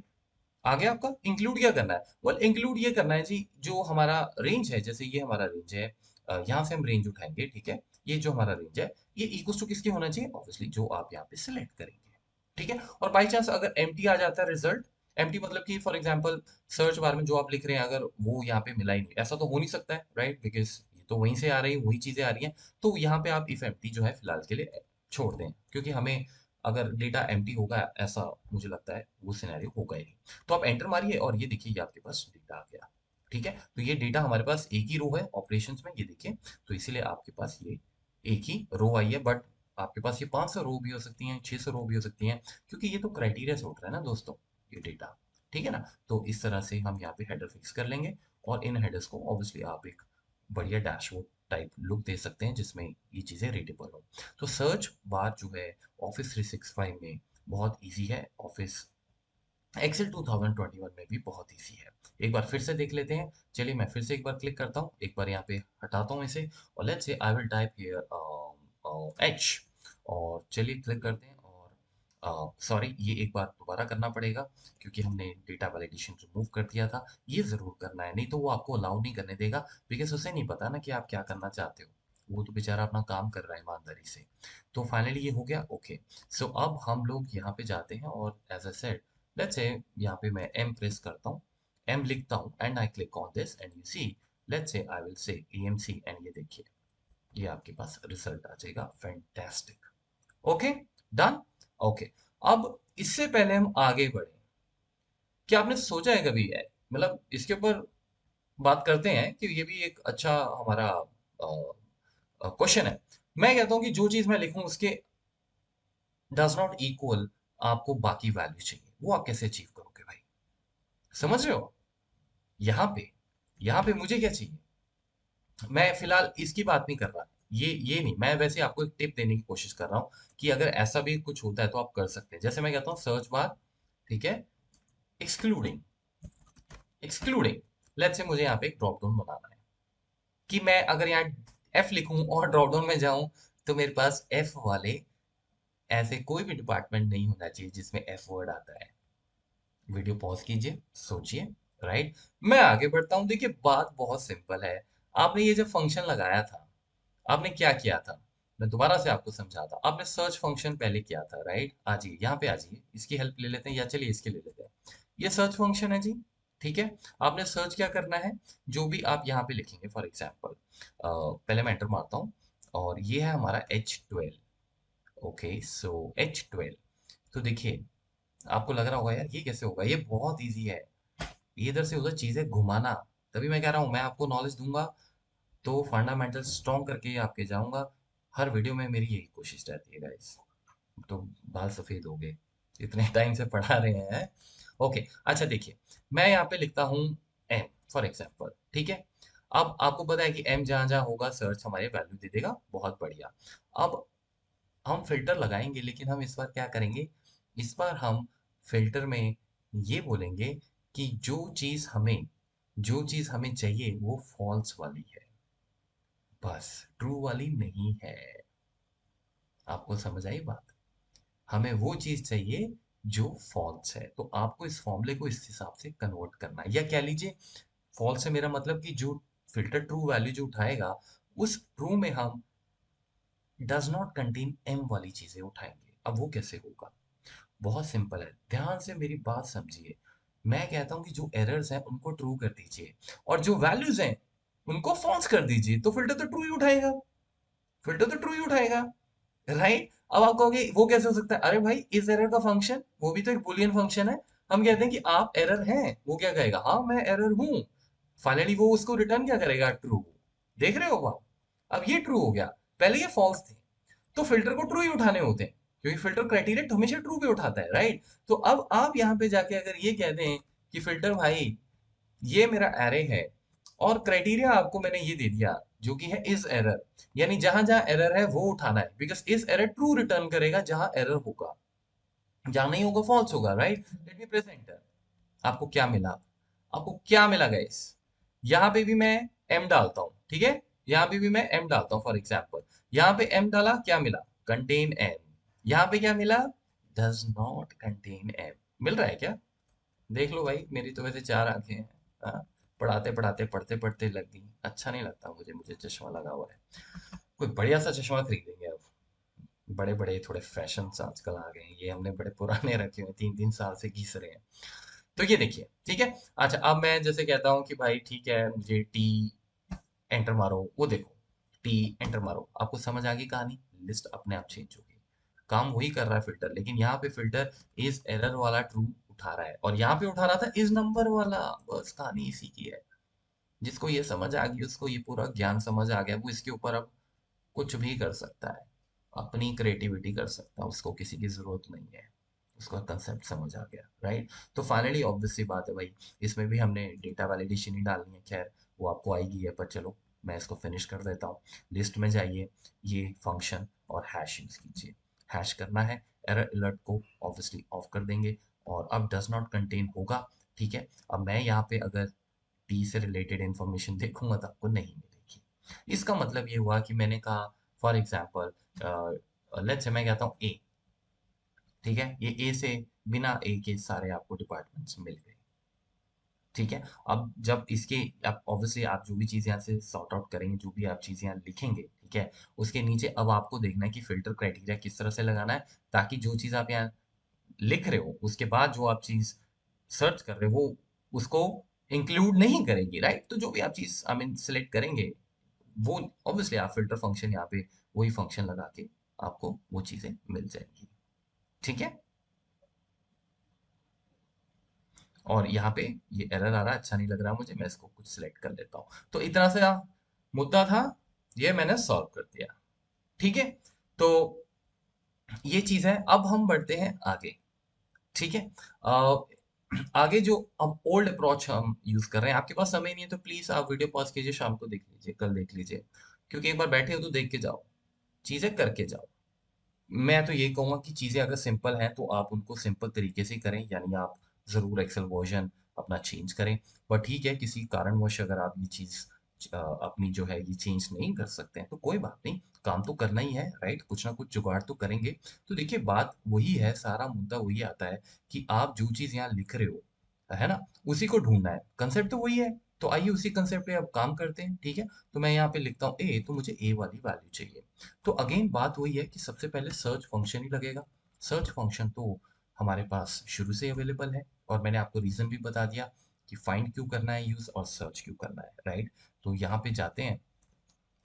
आगे आपका इंक्लूड क्या करना है? वेल, इंक्लूड ये करना है जी, जो हमारा रेंज है, जैसे ये हमारा रेंज है, यहाँ से हम रेंज उठाएंगे, ठीक है। ये जो हमारा रेंज है, ये इक्वल टू किसके होना चाहिए? ऑब्वियसली जो आप यहाँ पे सिलेक्ट करेंगे, ठीक है। और बाई चांस अगर एम्प्टी आ जाता है रिजल्ट, एम्प्टी मतलब कि फॉर एग्जांपल सर्च बार में जो आप लिख रहे हैं, अगर वो यहाँ पे मिला ही नहीं, ऐसा तो हो नहीं सकता है, राइट? बिकॉज ये तो वहीं से आ रही है, वही चीजें आ रही हैं। तो यहाँ पे आप इफ एम्प्टी जो है फिलहाल के लिए छोड़ दें, क्योंकि हमें अगर डेटा एम्प्टी होगा, ऐसा मुझे लगता है वो सिनेरियो होगा ही नहीं। तो आप एंटर मारिए और ये देखिए, ये आपके पास डेटा आ गया, ठीक है। तो ये डेटा हमारे पास एक ही रो है ऑपरेशंस में, ये देखिए। तो इसीलिए आपके पास ये एक ही रो आई है, बट आपके पास ये 500 रो भी हो सकती हैं, 600 रो भी हो सकती हैं, क्योंकि ये तो क्राइटेरिया से उठ रहा है ना दोस्तों, ये डेटा, ठीक है ना। तो इस तरह से हम यहाँ पे हेडर फिक्स कर लेंगे, और इन हेडर्स को ऑब्वियसली आप एक बढ़िया डैशबोर्ड टाइप लुक दे सकते हैं जिसमें ये चीज़ें रीडेबल हो। तो सर्च बार जो है ऑफिस 365 में बहुत इजी है, ऑफिस एक्सेल 2021 में भी बहुत इजी है। एक बार फिर से देख लेते हैं। चलिए मैं फिर से एक बार क्लिक करता हूँ, एक बार यहाँ पे हटाता हूँ इसे, और let's say I will type here H, और चलिए क्लिक करते हैं। और सॉरी, ये एक बार दोबारा करना पड़ेगा, क्योंकि हमने डेटा वैलिडेशन रिमूव कर दिया था। ये जरूर करना है, नहीं तो वो आपको अलाउ नहीं करने देगा, बिकॉज उसे नहीं पता ना कि आप क्या करना चाहते हो। वो तो बेचारा अपना काम कर रहा है ईमानदारी से। तो फाइनली ये हो गया, ओके। सो अब हम लोग यहाँ पे जाते हैं, और as a said, let's say यहाँ पे मैं M प्रेस करता हूँ, M लिखता हूँ, and I click on this, and you see, let's say I will say EMC, एंड ये देखिए, ये आपके पास रिजल्ट आ जाएगा, फैंटास्टिक। Okay, done. ओके, अब इससे पहले हम आगे बढ़े, क्या आपने सोचा है कभी है, मतलब इसके ऊपर बात करते हैं कि ये भी एक अच्छा हमारा क्वेश्चन है। मैं कहता हूँ कि जो चीज मैं लिखूं उसके डज नॉट इक्वल आपको बाकी वैल्यू चाहिए, वो आप कैसे अचीव करोगे भाई? समझ रहे हो? यहाँ पे, यहाँ पे मुझे क्या चाहिए? मैं फिलहाल इसकी बात नहीं कर रहा, ये नहीं, मैं वैसे आपको एक टिप देने की कोशिश कर रहा हूँ कि अगर ऐसा भी कुछ होता है तो आप कर सकते हैं। जैसे मैं कहता हूँ सर्च बार, ठीक है, एक्सक्लूडिंग, एक्सक्लूडिंग, लेट्स से मुझे यहाँ पे एक ड्रॉप डाउन बनाना है, कि मैं अगर यहाँ एफ लिखूं और ड्रॉप डाउन में जाऊं, तो मेरे पास एफ वाले ऐसे कोई भी डिपार्टमेंट नहीं होना चाहिए जिसमें एफ वर्ड आता है। वीडियो पॉज कीजिए, सोचिए, राइट? मैं आगे बढ़ता हूँ। देखिए, बात बहुत सिंपल है। आपने ये जब फंक्शन लगाया था, आपने क्या किया था? मैं दोबारा से आपको समझाता, आपने सर्च फंक्शन पहले किया था, राइट? आ जाइए यहाँ पे, आ जाइए, इसकी हेल्प ले लेते हैं, या चलिए इसकी ले लेते हैं। ये सर्च फंक्शन है जी, ठीक है। आपने सर्च क्या करना है, जो भी आप यहाँ पे लिखेंगे, फॉर एग्जाम्पल पहले मैं एंटर मारता हूँ, और ये है हमारा H12। ओके, सो H12, तो देखिए, आपको लग रहा होगा यार ये कैसे होगा, ये बहुत इजी है, ये इधर से उधर चीजें घुमाना। तभी मैं कह रहा हूँ, मैं आपको नॉलेज दूंगा तो फंडामेंटल स्ट्रॉन्ग करके ही आपके जाऊंगा। हर वीडियो में मेरी यही कोशिश रहती है गाइस, तो बाल सफेद हो गए, इतने टाइम से पढ़ा रहे हैं। ओके, अच्छा देखिए, मैं यहाँ पे लिखता हूँ एम, फॉर एग्जाम्पल, ठीक है। अब आपको पता है कि एम जहाँ जहाँ होगा सर्च हमारे वैल्यू दे देगा, बहुत बढ़िया। अब हम फिल्टर लगाएंगे, लेकिन हम इस बार क्या करेंगे, इस बार हम फिल्टर में ये बोलेंगे कि जो चीज हमें चाहिए वो फॉल्स वाली है, बस, ट्रू वाली नहीं है। आपको समझ आई बात? हमें वो चीज चाहिए जो फॉल्स है, तो आपको इस फॉर्मूले को इस हिसाब से कन्वर्ट करना है, या कह लीजिए, फॉल्स से मेरा मतलब कि जो फिल्टर ट्रू वैल्यू जो उठाएगा, उस ट्रू में हम डज नॉट कंटेन एम वाली चीजें उठाएंगे। अब वो कैसे होगा? बहुत सिंपल है, ध्यान से मेरी बात समझिए। मैं कहता हूं कि जो एरर्स हैं उनको ट्रू कर दीजिए और जो वैल्यूज हैं उनको फॉल्स कर दीजिए, तो फिल्टर तो ट्रू ही उठाएगा। फिल्टर तो ट्रू ही उठाएगा, राइट? अब आप कहोगे वो कैसे हो सकता है? अरे भाई, इस एरर का फंक्शन वो भी तो एक बुलियन फंक्शन है। हम कहते हैं कि आप एरर हैं, वो क्या कहेगा? हाँ मैं एरर हूँ। फाइनली वो उसको रिटर्न क्या करेगा? ट्रू। देख रहे हो आप? अब ये ट्रू हो गया, पहले ये फॉल्स थे। तो फिल्टर को ट्रू ही उठाने होते हैं, क्योंकि फिल्टर क्राइटेरिया हमेशा ट्रू पे उठाता है, राइट? तो अब आप यहाँ पे जाके अगर ये कह दें कि फिल्टर भाई ये मेरा एरे है और क्राइटेरिया आपको मैंने ये दे दिया जो कि है इस एरर, यानी जहां जहां एरर है वो उठाना है, बिकॉज इस एरर ट्रू रिटर्न करेगा जहां एरर होगा, जहां नहीं होगा फॉल्स होगा, राइट? Let me present. आपको क्या मिला? आपको क्या मिला गाइस? यहाँ पे भी मैं m डालता हूँ, ठीक है? यहाँ पे भी मैं m डालता हूँ फॉर एग्जाम्पल। यहाँ पे m डाला, क्या मिला? Contain m। यहाँ पे क्या मिला? Does not contain m। मिल रहा है क्या? देख लो भाई, मेरी तो वैसे चार आंखें हैं। हाँ, पढ़ाते पढ़ाते पढ़ते पढ़ते लग गई। अच्छा नहीं लगता मुझे, मुझे चश्मा लगा हुआ है। कोई बढ़िया सा चश्मा खरीदेंगे अब। बड़े बड़े थोड़े फैशन आजकल आ गए हैं, ये हमने बड़े पुराने रखे हुए, 3 3 साल से घिस रहे हैं। तो ये देखिए, ठीक है। अच्छा, अब मैं जैसे कहता हूँ कि भाई ठीक है, मुझे टी एंटर मारो, वो देखो, टी एंटर मारो, आपको समझ आ गई कहानी? लिस्ट अपने आप चेंज होगी। काम वही कर रहा है फिल्टर, लेकिन यहाँ पे फिल्टर इज एरर वाला ट्रू उठा रहा है और यहाँ पे उठा रहा था इज नंबर वाला। बस कहानी इसी की है। जिसको ये समझ आ गई, उसको ये पूरा ज्ञान समझ आ गया, वो इसके ऊपर अब कुछ भी कर सकता है, अपनी क्रिएटिविटी कर सकता है, उसको किसी की जरूरत नहीं है। उसका कंसेप्ट समझ आ गया, राइट? तो फाइनली ऑब्वियस सी बात है भाई, इसमें भी हमने डेटा वैलिडेशन ही डालनी है। खैर, वो आपको आएगी है, पर चलो मैं इसको फिनिश कर देता हूँ। लिस्ट में जाइए, ये फंक्शन और हैश यूज कीजिए। हैश करना है, एरर अलर्ट को ऑब्वियसली ऑफ कर देंगे और अब डज नॉट कंटेन होगा, ठीक है? अब मैं यहाँ पे अगर टी से रिलेटेड इंफॉर्मेशन देखूंगा तो आपको नहीं मिलेगी। इसका मतलब ये हुआ कि मैंने कहा फॉर एग्जाम्पल, लेट्स से मैं कहता हूँ ए, ठीक है? ये ए से बिना ए के सारे आपको डिपार्टमेंट्स मिल गए, ठीक है? अब जब इसके, अब ऑब्वियसली आप जो भी चीज़ यहाँ से सॉर्ट आउट करेंगे, जो भी आप चीज़ें यहाँ लिखेंगे, ठीक है? उसके नीचे अब आपको देखना है कि फिल्टर क्राइटेरिया किस तरह से लगाना है, ताकि जो चीज़ आप यहाँ लिख रहे हो उसके बाद जो आप चीज़ सर्च कर रहे हो वो उसको इंक्लूड नहीं करेगी, राइट? तो जो भी आप चीज़ आई मीन सेलेक्ट करेंगे, वो ऑब्वियसली आप फिल्टर फंक्शन यहाँ पे वही फंक्शन लगा के आपको वो चीज़ें मिल जाएंगी, ठीक है? और यहाँ पे ये एरर आ रहा है, अच्छा नहीं लग रहा मुझे, मैं इसको कुछ सिलेक्ट कर लेता हूँ। तो इतना से मुद्दा था, ये मैंने सॉल्व कर दिया, ठीक है? तो ये चीज है। अब हम बढ़ते हैं आगे, ठीक है? अ, आगे जो अब ओल्ड अप्रोच हम यूज कर रहे हैं, आपके पास समय नहीं है तो प्लीज आप वीडियो पॉज कीजिए, शाम को देख लीजिए, कल देख लीजिए, क्योंकि एक बार बैठे हो तो देख के जाओ, चीजें करके जाओ। मैं तो ये कहूंगा कि चीजें अगर सिंपल हैं तो आप उनको सिंपल तरीके से करें, यानी आप जरूर एक्सेल वर्जन अपना चेंज करें। पर ठीक है, किसी कारणवश अगर आप ये चीज अपनी जो है ये चेंज नहीं कर सकते हैं तो कोई बात नहीं, काम तो करना ही है, राइट? कुछ ना कुछ जुगाड़ तो करेंगे। तो देखिए, बात वही है, सारा मुद्दा वही आता है कि आप जो चीज यहाँ लिख रहे हो, है ना, उसी को ढूंढना है, कंसेप्ट तो वही है। तो आइए उसी कंसेप्ट पे अब काम करते हैं, ठीक है? तो मैं यहाँ पे लिखता हूँ ए, तो मुझे ए वाली वैल्यू चाहिए। तो अगेन बात वही है कि सबसे पहले सर्च फंक्शन ही लगेगा। सर्च फंक्शन तो हमारे पास शुरू से अवेलेबल है और मैंने आपको रीजन भी बता दिया कि फाइंड क्यों करना है यूज और सर्च क्यों करना है, राइट? तो यहाँ पे जाते हैं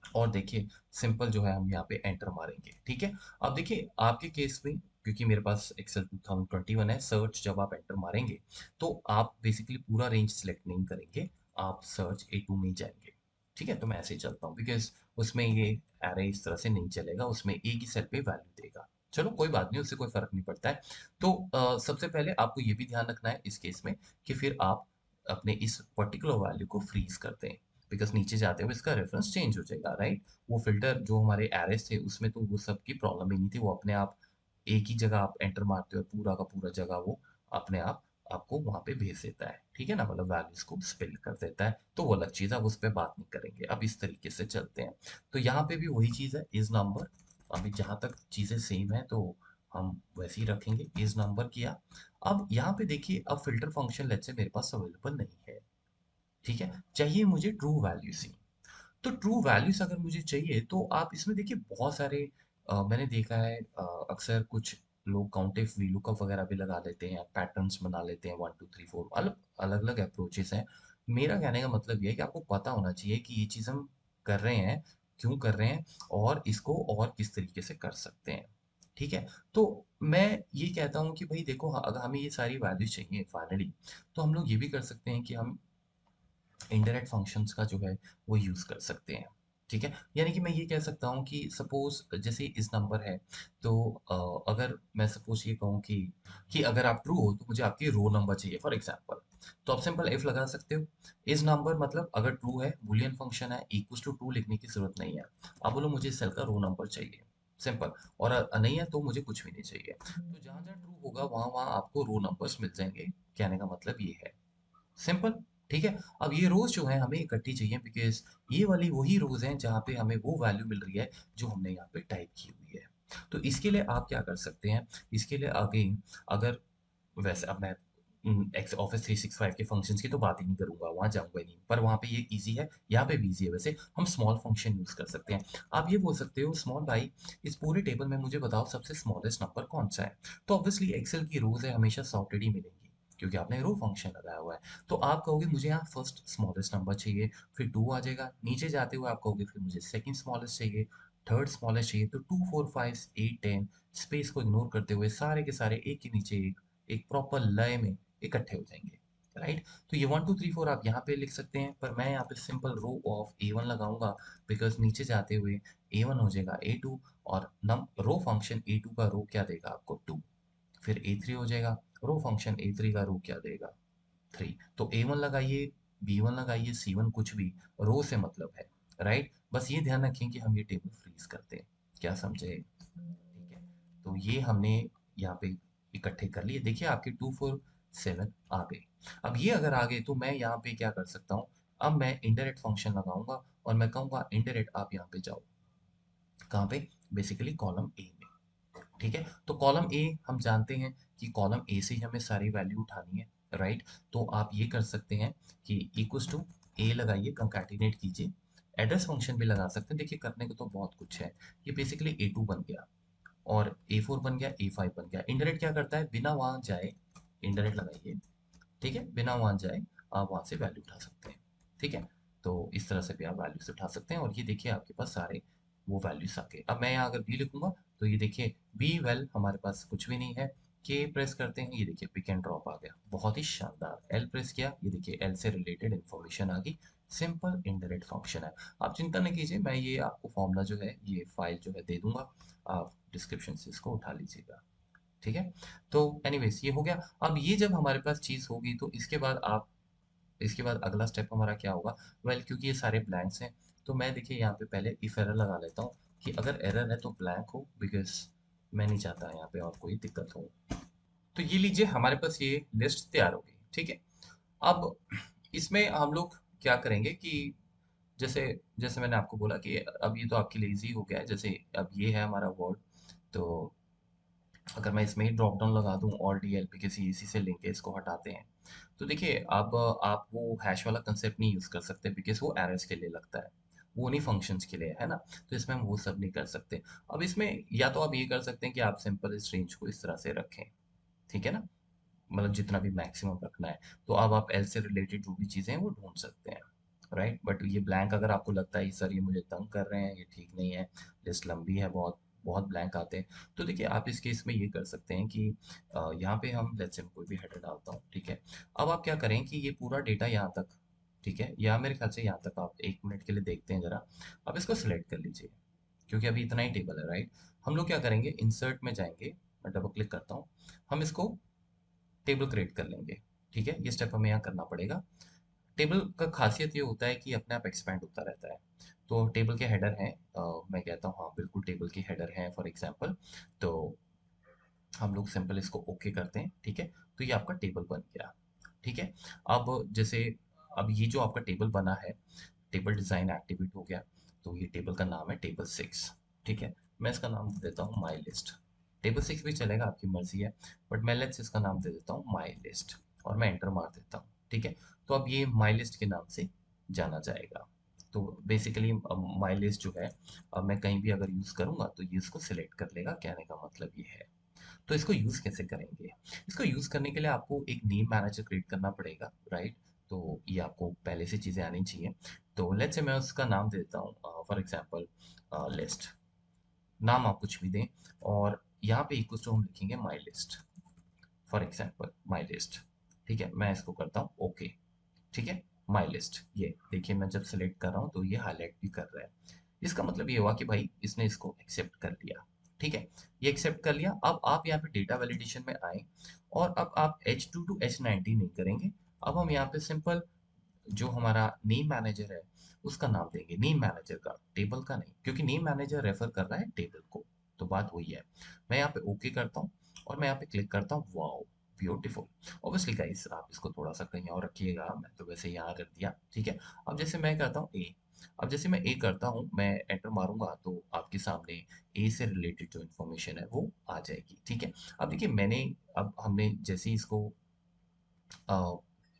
और देखिए, सिंपल जो है हम यहाँ पे एंटर मारेंगे, ठीक है? अब देखिए आपके केस में, क्योंकि मेरे पास एक्सेल 2021 है, सर्च जब आप एंटर मारेंगे तो आप बेसिकली पूरा रेंज सेलेक्ट नहीं करेंगे, आप सर्च A2 में ही जाएंगे, ठीक है? तो मैं ऐसे ही चलता हूँ, बिकॉज उसमें ये एरे इस तरह से नहीं चलेगा, उसमें एक ही सेल पे वैल्यू देगा। चलो कोई बात नहीं, उससे कोई फर्क नहीं पड़ता है। तो सबसे पहले आपको ये भी ध्यान रखना है इस केस में कि फिर आप अपने इस पर्टिकुलर वैल्यू को फ्रीज करते हैं, बिकॉज नीचे जाते हुए इसका रेफरेंस चेंज हो जाएगा, राइट? वो फिल्टर जो हमारे एरेस थे उसमें तो वो सब की प्रॉब्लम ही नहीं थी, वो अपने आप एक ही जगह आप एंटर मारते हो और पूरा का पूरा जगह वो अपने आप आपको वहां पे भेज देता है, ठीक है ना? मतलब वैल्यूज को स्पेल कर देता है, तो वो अलग चीज है, अब उस पर बात नहीं करेंगे। अब इस तरीके से चलते हैं। तो यहाँ पे भी वही चीज है, इज नंबर। अभी जहां तक चीजें सेम है तो हम वैसे ही रखेंगे, इज नंबर किया। अब यहाँ पे देखिए, अब फिल्टर फंक्शन लेट्स से मेरे पास अवेलेबल नहीं है, ठीक है? चाहिए मुझे ट्रू वैल्यू सी। तो ट्रू वैल्यूज अगर मुझे चाहिए तो आप इसमें देखिए बहुत सारे मैंने देखा है अक्सर कुछ लोग काउंट इफ वीलुकअप वगैरह भी लगा लेते हैं, पैटर्न्स बना लेते हैं, 1 2 3 4 अलग अलग अलग अप्रोचेस हैं। मेरा कहने का मतलब ये है कि आपको पता होना चाहिए कि ये चीज़ हम कर रहे हैं, क्यों कर रहे हैं, और इसको और किस तरीके से कर सकते हैं। ठीक है। तो मैं ये कहता हूँ कि भाई देखो, अगर हमें ये सारी वैल्यू चाहिए फाइनली, तो हम लोग ये भी कर सकते हैं कि हम इनडायरेक्ट फंक्शंस का जो है वो यूज़ कर सकते हैं। ठीक है। यानी कि मैं ये कह सकता हूँ कि सपोज जैसे इस नंबर है, तो अगर मैं सपोज ये कहूँ कि अगर आप ट्रू हो तो मुझे आपकी रो नंबर चाहिए फॉर एग्जांपल, तो आप सिंपल इफ लगा सकते हो। इस नंबर मतलब अगर ट्रू है, बूलियन फंक्शन है, इक्वल्स टू ट्रू लिखने की जरूरत नहीं है। आप बोलो मुझे इस सेल का रो नंबर चाहिए, सिंपल। और नहीं है तो मुझे कुछ भी नहीं चाहिए। तो जहां जहां ट्रू होगा वहां वहां आपको रो नंबर्स मिल जाएंगे। कहने का मतलब ये है, सिंपल। ठीक है। अब ये रोज जो है हमें इकट्ठी चाहिए, बिकॉज ये वाली वही रोज हैं जहाँ पे हमें वो वैल्यू मिल रही है जो हमने यहाँ पे टाइप की हुई है। तो इसके लिए आप क्या कर सकते हैं, इसके लिए अगेन, अगर वैसे अब मैं एक्स ऑफिस 365 के फंक्शंस की तो बात ही नहीं करूंगा, वहां जाऊंगा ही नहीं, पर वहां पे ये इजी है, यहाँ पे भी इजी है। वैसे हम स्मॉल फंक्शन यूज कर सकते हैं। आप ये बोल सकते हो स्मॉल भाई, इस पूरे टेबल में मुझे बताओ सबसे स्मॉलेस्ट नंबर कौन सा है। तो ऑब्वियसली एक्सेल की रोज है हमेशा सॉर्टेड ही मिलेंगी, क्योंकि आपने रो फंक्शन लगाया हुआ है। तो आप कहोगे मुझे यहाँ फर्स्ट स्मॉलेस्ट नंबर चाहिए, फिर टू आ जाएगा, नीचे जाते हुए आप कहोगे फिर मुझे सेकंड स्मॉलेस्ट चाहिए, थर्ड स्मॉलेस्ट चाहिए, तो 2 4 5 8 10 स्पेस को इग्नोर करते हुए सारे के सारे एक के नीचे एक प्रॉपर लय में इकट्ठे हो जाएंगे। राइट। तो ये 1 2 3 4 आप यहाँ पे लिख सकते हैं, पर मैं यहाँ पे सिंपल रो ऑफ A1 लगाऊंगा, बिकॉज नीचे जाते हुए A1 हो जाएगा A2, और नम रो फंक्शन A2 का रो क्या देगा आपको 2, फिर A3 हो जाएगा, रो फंक्शन A3 का रो क्या देगा 3। तो A1 लगाइए, B1 लगाइए, C1 कुछ भी, रो से मतलब है। राइट। बस ये ध्यान रखें कि हम ये टेबल फ्रीज करते हैं, क्या समझे। ठीक है। तो ये हमने यहाँ पे इकट्ठे कर लिए, देखिए आपके 2 4 7 आ गए। अब ये अगर आ गए तो मैं यहाँ पे क्या कर सकता हूँ, अब मैं इनडायरेक्ट फंक्शन लगाऊंगा और मैं कहूँगा इनडायरेक्ट आप यहाँ पे जाओ, कहाँ पे, बेसिकली कॉलम ए में। ठीक है। तो कॉलम ए हम जानते हैं कि कॉलम ए से ही हमें सारी वैल्यू उठानी है। राइट। तो आप ये कर सकते हैं कि इक्वल्स टू ए लगाइए, कंकैटिनेट कीजिए, एड्रेस फंक्शन भी लगा सकते हैं। देखिए करने को तो बहुत कुछ है, ये बेसिकली A2 बन गया, और A4 बन गया, A5 बन गया। इनडायरेक्ट क्या करता है, बिना वहां जाए, इनडायरेक्ट लगाइए। ठीक है। बिना वहां जाए आप वहां से वैल्यू उठा सकते हैं। ठीक है। तो इस तरह से भी आप वैल्यूज उठा सकते हैं, और ये देखिए आपके पास सारे वो वैल्यूज आ गए। अब मैं यहाँ अगर बी लिखूंगा तो ये देखिए बी वेल हमारे पास कुछ भी नहीं है। के प्रेस करते हैं, ये देखिए पिक एंड ड्रॉप आ गया, बहुत ही शानदार। एल प्रेस किया, ये देखिए एल से रिलेटेड इन्फॉर्मेशन आ गई। सिंपल इनडायरेक्ट फंक्शन है। आप चिंता नहीं कीजिए, मैं ये आपको फॉर्मूला जो है, ये फाइल जो है दे दूंगा, आप डिस्क्रिप्शन से इसको उठा लीजिएगा। ठीक है। तो एनीवेज ये हो गया। अब ये जब हमारे पास चीज़ होगी तो इसके बाद अगला स्टेप हमारा क्या होगा। वेल क्योंकि ये सारे ब्लैंक्स हैं, तो मैं देखिए यहाँ पे पहले इफ एरर लगा लेता हूँ कि अगर एरर है तो ब्लैंक हो, बिकॉज मैं नहीं चाहता यहाँ पे और कोई दिक्कत हो। तो ये लीजिए हमारे पास ये लिस्ट तैयार हो गई। ठीक है। अब इसमें हम लोग क्या करेंगे कि जैसे जैसे मैंने आपको बोला कि अब ये तो आपके लिए ईजी हो गया है, जैसे अब ये है हमारा वर्ड। तो अगर मैं इसमें ही ड्रॉप डाउन लगा दूं और डीएलपी के सीईसी से लिंक है, इसको हटाते हैं, तो देखिए अब आप वो हैश वाला कंसेप्ट नहीं यूज़ कर सकते, बिकॉज वो एरर्स के लिए लगता है, वो नहीं फंक्शंस के लिए है ना। तो इसमें हम वो सब नहीं कर सकते। अब इसमें या तो आप ये कर सकते हैं कि आप सिंपल इस रेंज को इस तरह से रखें। ठीक है ना, मतलब जितना भी मैक्सिमम रखना है। तो अब आप एल से रिलेटेड जो भी चीज़ें हैं वो ढूंढ सकते हैं। राइट। बट ये ब्लैंक अगर आपको लगता है सर ये मुझे तंग कर रहे हैं, ये ठीक नहीं है, लिस्ट लंबी है बहुत, बहुत ब्लैंक आते हैं, तो देखिए आप इस केस में ये कर सकते हैं कि यहाँ पे हम लेट्स से कोई भी हेडर डालता हूँ। ठीक है। अब आप क्या करें कि ये पूरा डेटा यहाँ तक, ठीक है, या मेरे ख्याल से यहाँ तक आप 1 मिनट के लिए देखते हैं जरा, आप इसको सिलेक्ट कर लीजिए, क्योंकि अभी इतना ही टेबल है। राइट। हम लोग क्या करेंगे, इंसर्ट में जाएंगे, मैं डबल क्लिक करता हूँ, हम इसको टेबल क्रिएट कर लेंगे। ठीक है। ये स्टेप हमें यहाँ करना पड़ेगा। टेबल का खासियत ये होता है कि अपने आप एक्सपैंड होता रहता है। तो टेबल के हेडर हैं, मैं कहता हूँ हाँ बिल्कुल टेबल के हेडर हैं फॉर एग्जांपल। तो हम लोग सिंपल इसको ओके करते हैं। ठीक है। तो ये आपका टेबल बन गया। ठीक है। अब जैसे अब ये जो आपका टेबल बना है, टेबल डिज़ाइन एक्टिवेट हो गया, तो ये टेबल का नाम है टेबल 6। ठीक है। मैं इसका नाम दे देता हूँ माई लिस्ट। टेबल 6 भी चलेगा, आपकी मर्जी है, बट मैं लेट्स इसका नाम दे देता हूँ माई लिस्ट, और मैं एंटर मार देता हूँ। ठीक है। तो अब ये माई लिस्ट के नाम से जाना जाएगा। तो बेसिकली माई लिस्ट जो है, अब मैं कहीं भी अगर यूज़ करूँगा तो ये इसको सिलेक्ट कर लेगा, कहने का मतलब ये है। तो इसको यूज़ कैसे करेंगे? इसको यूज़ करने के लिए आपको एक नेम मैनेजर क्रिएट करना पड़ेगा, राइट? तो ये आपको पहले से चीज़ें आनी चाहिए। तो लेट्स से मैं उसका नाम दे देता हूँ, फॉर एग्जांपल लिस्ट। नाम आप कुछ भी दें, और यहाँ पे इक्वल टू हम लिखेंगे my list, for example my list. ठीक है, मैं इसको करता हूँ ओके। ठीक है, माई लिस्ट, ये देखिए मैं जब सेलेक्ट कर रहा हूँ तो ये हाईलाइट भी कर रहा है। इसका मतलब ये हुआ कि भाई इसने इसको एक्सेप्ट कर लिया। ठीक है, ये एक्सेप्ट कर लिया। अब आप यहाँ पे डेटा वैलिडेशन में आए, और अब आप H2 टू H90 नहीं करेंगे। अब हम यहाँ पे सिंपल जो हमारा नेम मैनेजर है उसका नाम देंगे, नेम मैनेजर का, टेबल का नहीं, क्योंकि नेम मैनेजर रेफर कर रहा है टेबल को। तो बात वही है। मैं यहाँ पे ओके करता हूँ, और मैं यहाँ पे क्लिक करता हूँ, वाओ ब्यूटीफुल। ऑब्वियसली गाइस आप इसको थोड़ा सा कहीं और रखिएगा, मैं तो वैसे यहाँ कर दिया। ठीक है, अब जैसे मैं करता हूँ ए। अब जैसे मैं ए करता हूँ, मैं एंटर मारूंगा तो आपके सामने ए से रिलेटेड जो इन्फॉर्मेशन है वो आ जाएगी। ठीक है, अब देखिए मैंने, अब हमने जैसे ही इसको अ,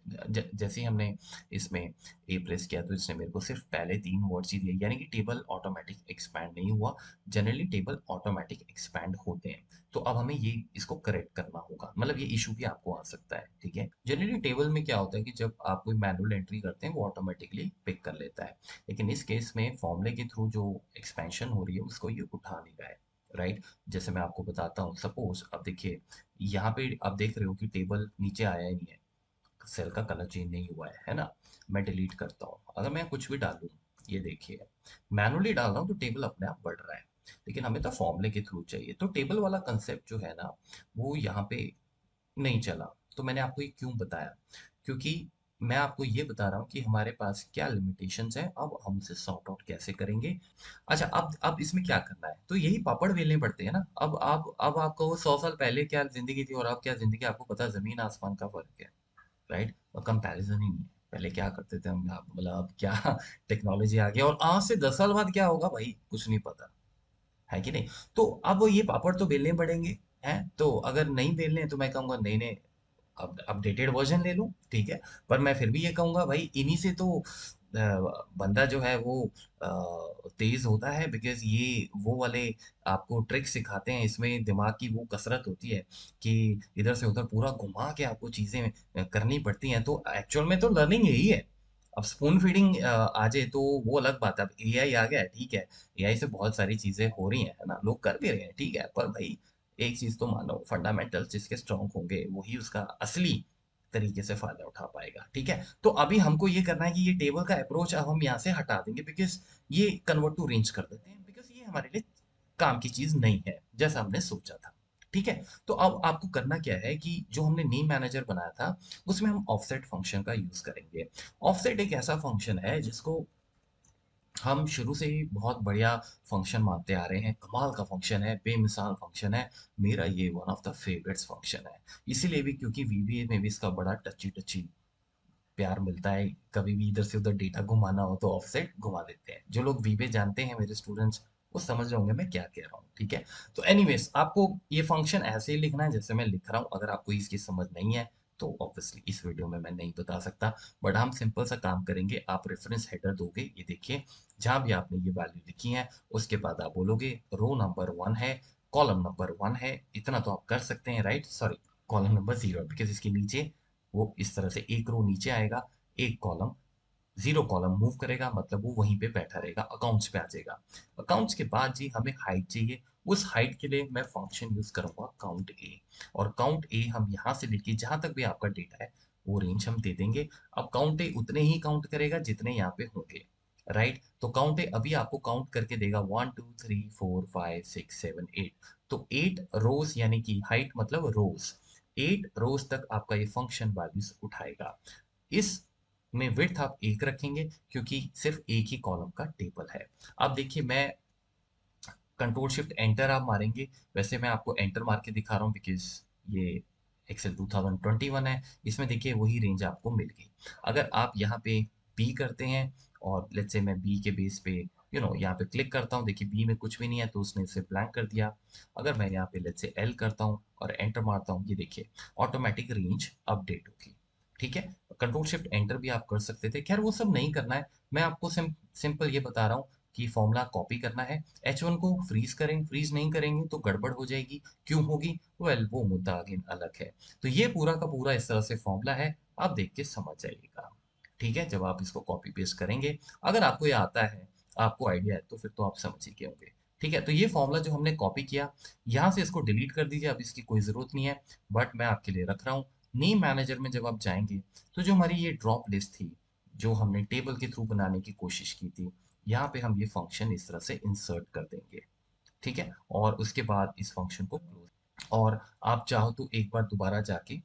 जैसे ही हमने इसमें ए प्रेस किया तो इसने मेरे को सिर्फ पहले 3 वर्ड्स ही दिए, यानी कि टेबल ऑटोमेटिक एक्सपैंड नहीं हुआ। जनरली टेबल ऑटोमेटिक एक्सपैंड होते हैं। तो अब हमें ये इसको करेक्ट करना होगा, मतलब ये इशू भी आपको आ सकता है। ठीक है, जनरली टेबल में क्या होता है कि जब आप कोई मैनुअल एंट्री करते हैं वो ऑटोमेटिकली पिक कर लेता है, लेकिन इस केस में फॉर्मूले के थ्रू जो एक्सपेंशन हो रही है उसको ये उठा नहीं रहा है, राइट? जैसे मैं आपको बताता हूँ, सपोज अब देखिए यहाँ पे आप देख रहे हो कि टेबल नीचे आया ही नहीं है, सेल का कलर चेंज नहीं हुआ है ना? मैं डिलीट करता हूँ, अगर मैं कुछ भी डालूँ, ये देखिए मैनुअली डाल रहा हूँ तो टेबल अपने आप बढ़ रहा है, लेकिन हमें तो फॉर्मूले के थ्रू चाहिए। तो टेबल वाला कंसेप्ट जो है ना, वो यहाँ पे नहीं चला। तो मैंने आपको ये क्यों बताया? क्योंकि मैं आपको ये बता रहा हूँ कि हमारे पास क्या लिमिटेशंस हैं, अब हम उसे सॉर्ट आउट कैसे करेंगे। अच्छा, अब इसमें क्या करना है, तो यही पापड़ बेलने पड़ते हैं ना। अब आपको वो 100 साल पहले क्या जिंदगी थी और अब क्या जिंदगी, आपको पता है, जमीन आसमान का फर्क है, राइट? और कंपैरिजन ही नहीं है। पहले क्या करते थे हम, आप मतलब अब क्या टेक्नोलॉजी आ गया, और आज से 10 साल बाद क्या होगा भाई कुछ नहीं पता, है कि नहीं? तो अब ये पापड़ तो बेलने पड़ेंगे, हैं? तो अगर नहीं बेलने हैं तो मैं कहूँगा नहीं नहीं, अब अपडेटेड वर्जन ले लो, ठीक है। पर मैं फिर भी ये कहूँगा भाई इन्हीं से तो बंदा जो है वो तेज होता है, बिकॉज ये वो वाले आपको ट्रिक सिखाते हैं, इसमें दिमाग की वो कसरत होती है कि इधर से उधर पूरा घुमा के आपको चीजें करनी पड़ती हैं। तो एक्चुअल में तो लर्निंग यही है। अब स्पून फीडिंग आ जाए तो वो अलग बात है। अब एआई आ गया है, ठीक है, एआई से बहुत सारी चीजें हो रही हैं, है ना, लोग कर भी रहे हैं, ठीक है, पर भाई एक चीज तो मानो, फंडामेंटल्स जिसके स्ट्रांग होंगे वही उसका असली तरीके से फायदा उठा पाएगा। ठीक है, तो अभी हमको ये करना है कि ये टेबल का अप्रोच अब हम यहाँ से हटा देंगे, बिकॉज ये कन्वर्ट टू रेंज कर देते हैं, बिकॉज ये हमारे लिए काम की चीज नहीं है जैसा हमने सोचा था। ठीक है, तो अब आपको करना क्या है कि जो हमने नेम मैनेजर बनाया था उसमें हम ऑफसेट फंक्शन का यूज करेंगे। ऑफसेट एक ऐसा फंक्शन है जिसको हम शुरू से ही बहुत बढ़िया फंक्शन मानते आ रहे हैं, कमाल का फंक्शन है, बेमिसाल फंक्शन है। मेरा ये one of the favourites function है, इसीलिए भी क्योंकि वीबीए में भी इसका बड़ा टची टची प्यार मिलता है। कभी भी इधर से उधर डेटा घुमाना हो तो ऑफसेट घुमा देते हैं। जो लोग वीबे जानते हैं मेरे स्टूडेंट्स, वो समझ रहे होंगे मैं क्या कह रहा हूँ। ठीक है, तो एनीवेज आपको ये फंक्शन ऐसे ही लिखना है जैसे मैं लिख रहा हूँ। अगर आपको इसकी समझ नहीं है तो ऑब्वियसली इस वीडियो में मैं नहीं बता सकता, बट हम सिंपल सा काम करेंगे। आप रेफरेंस हेडर दोगे, ये देखिए जहां भी आपने ये वैल्यू लिखी है उसके बाद आप बोलोगे रो नंबर 1 है, कॉलम नंबर 1 है, इतना तो आप कर सकते हैं, right? Sorry, column number 0, because इसके नीचे वो इस तरह से एक रो नीचे आएगा, एक कॉलम, 0 कॉलम मूव करेगा, मतलब वो वहीं पे बैठा रहेगा, अकाउंट्स पे आ जाएगा। अकाउंट्स के बाद जी हमें हाइट चाहिए। उस हाइट के लिए मैं फंक्शन यूज करूंगा काउंट ए, और काउंट ए हम यहाँ से लेके जहां तक भी आपका डेटा है वो रेंज हम दे देंगे। अब काउंट ए उतने ही काउंट करेगा जितने यहाँ पे होंगे, राइट? तो काउंट ए अभी आपको काउंट करके देगा 1 2 3 4 5 6 7 8। तो 8 रोज, यानी कि हाइट मतलब रोज, 8 रोज तक आपका ये फंक्शन वैल्यूज उठाएगा। इस में विड्थ आप 1 रखेंगे क्योंकि सिर्फ एक ही कॉलम का टेबल है। अब देखिए मैं कंट्रोल शिफ्ट एंटर आप मारेंगे, वैसे मैं आपको एंटर मार के दिखा रहा हूँ बिकॉज ये एक्सेल 2021 है। इसमें देखिए वही रेंज आपको मिल गई। अगर आप यहाँ पे बी करते हैं, और लेट्स से मैं बी के बेस पे यहाँ पे क्लिक करता हूँ, देखिए बी में कुछ भी नहीं है तो उसने इसे ब्लैंक कर दिया। अगर मैं यहाँ पे लेट्स से एल करता हूँ और एंटर मारता हूँ, ये देखिए ऑटोमेटिक रेंज अपडेट होगी। ठीक है, कंट्रोल शिफ्ट एंटर भी आप कर सकते थे। खैर वो सब नहीं करना है, मैं आपको सिंपल ये बता रहा हूँ कि फॉर्मूला कॉपी करना है। H1 को फ्रीज करें, फ्रीज नहीं करेंगे तो गड़बड़ हो जाएगी। क्यों होगी? वेल वो मुद्दा अगेन अलग है। तो ये पूरा का पूरा इस तरह से फॉर्मूला है, आप देख के समझ जाइएगा। ठीक है, जब आप इसको कॉपी पेस्ट करेंगे, अगर आपको ये आता है, आपको आइडिया है, तो फिर तो आप समझ ही गए होंगे। ठीक है, तो ये फॉर्मूला जो हमने कॉपी किया, यहाँ से इसको डिलीट कर दीजिए, अब इसकी कोई ज़रूरत नहीं है, बट मैं आपके लिए रख रहा हूँ। नेम मैनेजर में जब आप जाएंगे, तो जो हमारी ये ड्रॉप लिस्ट थी, जो हमने टेबल के थ्रू बनाने की कोशिश की थी, यहाँ पे हम ये फंक्शन इस तरह से इंसर्ट कर देंगे। ठीक है, और उसके बाद इस फंक्शन को क्लोज, और आप चाहो तो एक बार दोबारा जाके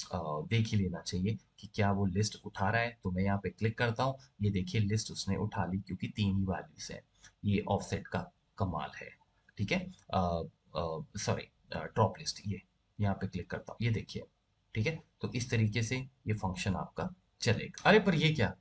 देख ही लेना चाहिए कि क्या वो लिस्ट उठा रहा है। तो मैं यहाँ पे क्लिक करता हूँ, ये देखिए लिस्ट उसने उठा ली, क्योंकि 3 ही वैल्यूज है। ये ऑफसेट का कमाल है। ठीक है, सॉरी, ड्रॉप लिस्ट, ये यहाँ पे क्लिक करता हूँ, ये देखिए। ठीक है, तो इस तरीके से ये फंक्शन आपका चलेगा। अरे पर ये क्या,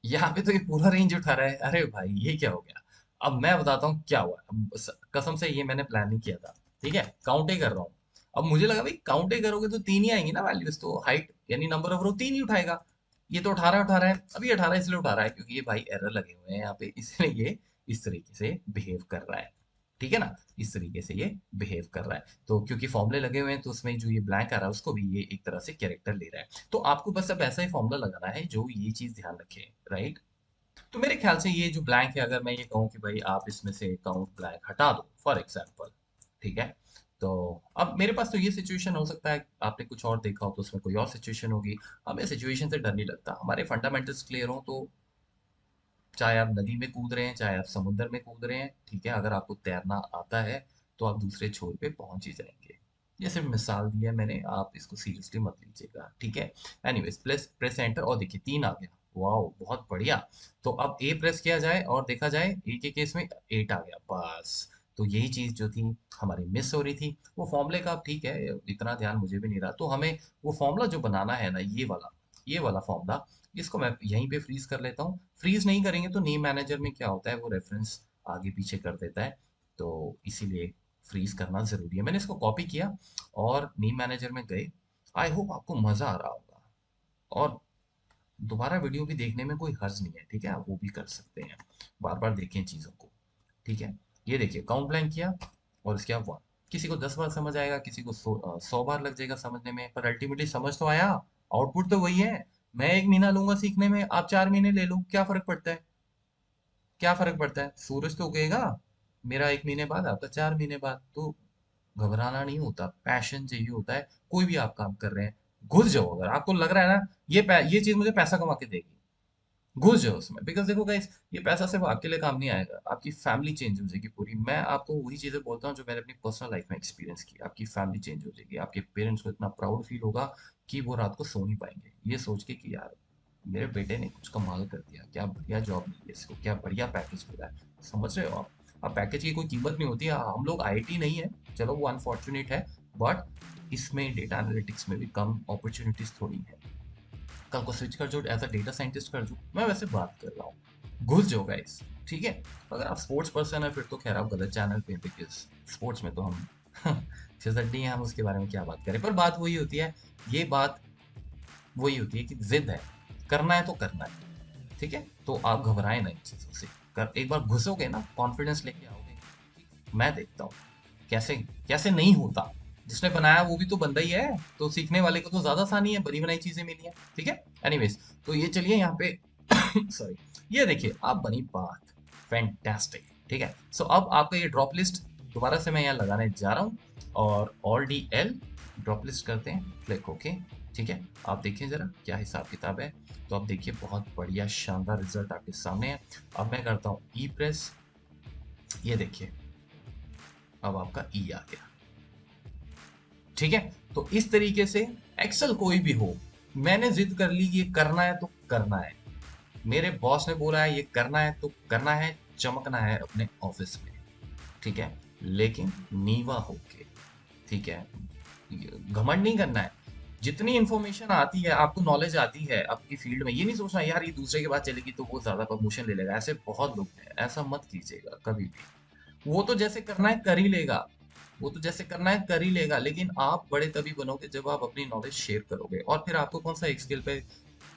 यहाँ पे तो ये पूरा रेंज उठा रहा है। अरे भाई ये क्या हो गया? अब मैं बताता हूँ क्या हुआ। अब कसम से ये मैंने प्लान नहीं किया था। ठीक है, काउंट ही कर रहा हूँ। अब मुझे लगा भाई काउंट ही करोगे तो 3 ही आएंगी ना वैल्यूज, तो हाइट यानी नंबर ऑफ रो 3 ही उठाएगा। ये तो 18 उठा रहा है। अब ये 18 इसलिए उठा रहा है क्योंकि ये भाई एरर लगे हुए हैं यहाँ पे, इसलिए ये इस तरीके से बिहेव कर रहा है। ठीक है ना, इस तरीके से ये बिहेव कर रहा है। तो क्योंकि फॉर्मूले लगे हुए हैं, तो उसमें जो ये ब्लैंक आ रहा है उसको भी ये एक तरह से कैरेक्टर ले रहा है। तो आपको बस अब ऐसा ही फॉर्मूला लगाना है जो ये चीज ध्यान रखे, राइट। तो मेरे ख्याल से ये जो ब्लैंक है, अगर मैं ये कहूँ कि भाई आप इसमें से काउंट ब्लैंक हटा दो फॉर एग्जाम्पल, ठीक है, तो अब मेरे पास तो ये सिचुएशन हो सकता है, आपने कुछ और देखा हो तो उसमें कोई और सिचुएशन होगी। हमें सिचुएशन से डर नहीं लगता, हमारे फंडामेंटल्स क्लियर हो तो चाहे आप नदी में कूद रहे हैं, चाहे आप समुद्र में कूद रहे हैं, ठीक है, अगर आपको तैरना आता है तो आप दूसरे छोर पे पहुंच ही जाएंगे। ये सिर्फ मिसाल दी है मैंने, आप इसको सीरियसली मत लीजिएगा। ठीक है, एनीवेज प्रेस प्रेस एंटर, और देखिए 3 आ गया। वाओ बहुत बढ़िया। तो अब ए प्रेस किया जाए और देखा जाए, ए के केस में 8 आ गया बस। तो यही चीज जो थी हमारी मिस हो रही थी, वो फॉर्मूले का, अब ठीक है, इतना ध्यान मुझे भी नहीं रहा। तो हमें वो फॉर्मूला जो बनाना है ना, ये वाला फॉर्मूला, इसको मैं यहीं पे फ्रीज कर लेता हूँ। फ्रीज नहीं करेंगे तो नेम मैनेजर में क्या होता है, वो रेफरेंस आगे पीछे कर देता है। तो इसीलिए फ्रीज करना जरूरी है। मैंने इसको कॉपी किया और नेम मैनेजर में गए। आई होप आपको मजा आ रहा होगा, और दोबारा वीडियो भी देखने में कोई हर्ज नहीं है। ठीक है, आप वो भी कर सकते हैं, बार बार देखें चीजों को। ठीक है, ये देखिए काउंट ब्लैंक किया और इसके बाद 1। किसी को 10 बार समझ आएगा, किसी को 100 बार लग जाएगा समझने में, पर अल्टीमेटली समझ तो आया। आउटपुट तो वही है। मैं 1 महीना लूंगा सीखने में, आप 4 महीने ले लो, क्या फर्क पड़ता है? क्या फर्क पड़ता है? सूरज तो उगेगा मेरा 1 महीने बाद, आपका 4 महीने बाद। तो घबराना नहीं होता, पैशन चाहिए होता है। कोई भी आप काम कर रहे हैं, घुस जाओ। अगर आपको लग रहा है ना ये चीज मुझे पैसा कमा के देगी, घुस जाओ उसमें। बिकॉज देखो गाइस, ये पैसा सिर्फ आपके लिए काम नहीं आएगा, आपकी फैमिली चेंज हो जाएगी पूरी। मैं आपको वही चीजें बोलता हूँ जो मैंने अपनी पर्सनल लाइफ में एक्सपीरियंस की। आपकी फैमिली चेंज हो जाएगी, आपके पेरेंट्स को इतना प्राउड फील होगा कि वो रात को सो नहीं पाएंगे, ये सोच के कि यार मेरे बेटे ने कुछ कमाल कर दिया, क्या बढ़िया जॉब मिली है इसको, क्या बढ़िया पैकेज मिला है। समझ रहे हो आप? अब पैकेज की कोई कीमत नहीं होती है। हम लोग आईटी नहीं है, चलो वो अनफॉर्चुनेट है, बट इसमें डेटा एनालिटिक्स में भी कम अपॉर्चुनिटीज थोड़ी है। कल को स्विच कर जो एज अ डेटा साइंटिस्ट कर जो, मैं वैसे बात कर रहा हूँ। घुस जाओ गाइस। ठीक है, अगर आप स्पोर्ट्स पर्सन है फिर तो खैर आप गलत चैनल पे, बिकॉज स्पोर्ट्स में तो हम फिसड्डी हैं, हम उसके बारे में क्या बात करें। पर बात वही होती है, ये बात वही होती है कि जिद है, करना है तो करना है। ठीक है, तो आप घबराएं ना इन चीजों से। कर एक बार घुसोगे ना, कॉन्फिडेंस लेके आओगे। मैं देखता हूँ कैसे कैसे नहीं होता। जिसने बनाया वो भी तो बंदा ही है, तो सीखने वाले को तो ज्यादा आसानी है, बनी बनाई चीजें मिली है। ठीक है, एनीवेज, तो ये चलिए यहाँ पे सॉरी, ये देखिए आप बनी बात, फैंटास्टिक। ठीक है, सो अब आपका ये ड्रॉप लिस्ट दोबारा से मैं यहाँ लगाने जा रहा हूँ, और all D L drop list करते हैं, क्लिक ओके। ठीक है, आप देखिए जरा क्या हिसाब किताब है। तो आप देखिए बहुत बढ़िया शानदार रिजल्ट आपके सामने है। अब मैं करता हूँ ई प्रेस, ये देखिए अब आपका ई आ गया। ठीक है, तो इस तरीके से एक्सेल कोई भी हो, मैंने जिद कर ली कि ये करना है तो करना है, मेरे बॉस ने बोला है ये करना है तो करना है, चमकना है अपने ऑफिस में। ठीक है, लेकिन नीवा होके। ठीक है, घमंड नहीं करना है। जितनी इंफॉर्मेशन आती है, आपको नॉलेज आती है आपकी फील्ड में, ये नहीं सोचना यार ये दूसरे के बाद चलेगी तो वो ज्यादा प्रमोशन ले लेगा। ऐसे बहुत लोग हैं, ऐसा मत कीजिएगा कभी भी। वो तो जैसे करना है कर ही लेगा, वो तो जैसे करना है कर ही लेगा, लेकिन आप बड़े तभी बनोगे जब आप अपनी नॉलेज शेयर करोगे। और फिर आपको कौन सा एक स्किल पे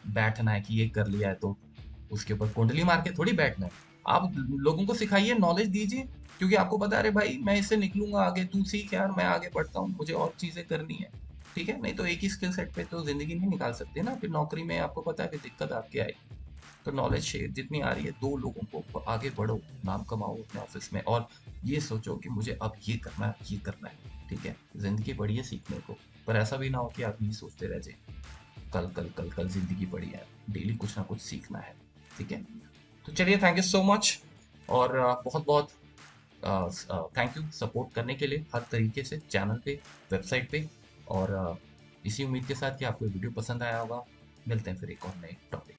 बैठना है कि ये कर लिया है तो उसके ऊपर कुंडली मार के थोड़ी बैठना है। आप लोगों को सिखाइए, नॉलेज दीजिए, क्योंकि आपको पता है अरे भाई मैं इससे निकलूंगा आगे, तू सीख यार, मैं आगे बढ़ता हूँ, मुझे और चीजें करनी है। ठीक है, नहीं तो एक ही स्किल सेट पे तो जिंदगी नहीं निकाल सकते ना, फिर नौकरी में आपको पता है फिर दिक्कत आपके आएगी। तो नॉलेज शेयर जितनी आ रही है, दो लोगों को, आगे बढ़ो, नाम कमाओ अपने ऑफिस में, और ये सोचो कि मुझे अब ये करना है, ये करना है। ठीक है, जिंदगी बड़ी है सीखने को, पर ऐसा भी ना हो कि आप यही सोचते रह जाए, कल कल कल कल, जिंदगी बड़ी है, डेली कुछ ना कुछ सीखना है। ठीक है, तो चलिए, थैंक यू सो मच, और बहुत बहुत थैंक यू सपोर्ट करने के लिए हर तरीके से, चैनल पे, वेबसाइट पे, और इसी उम्मीद के साथ कि आपको वीडियो पसंद आया होगा। मिलते हैं फिर एक और नए टॉपिक।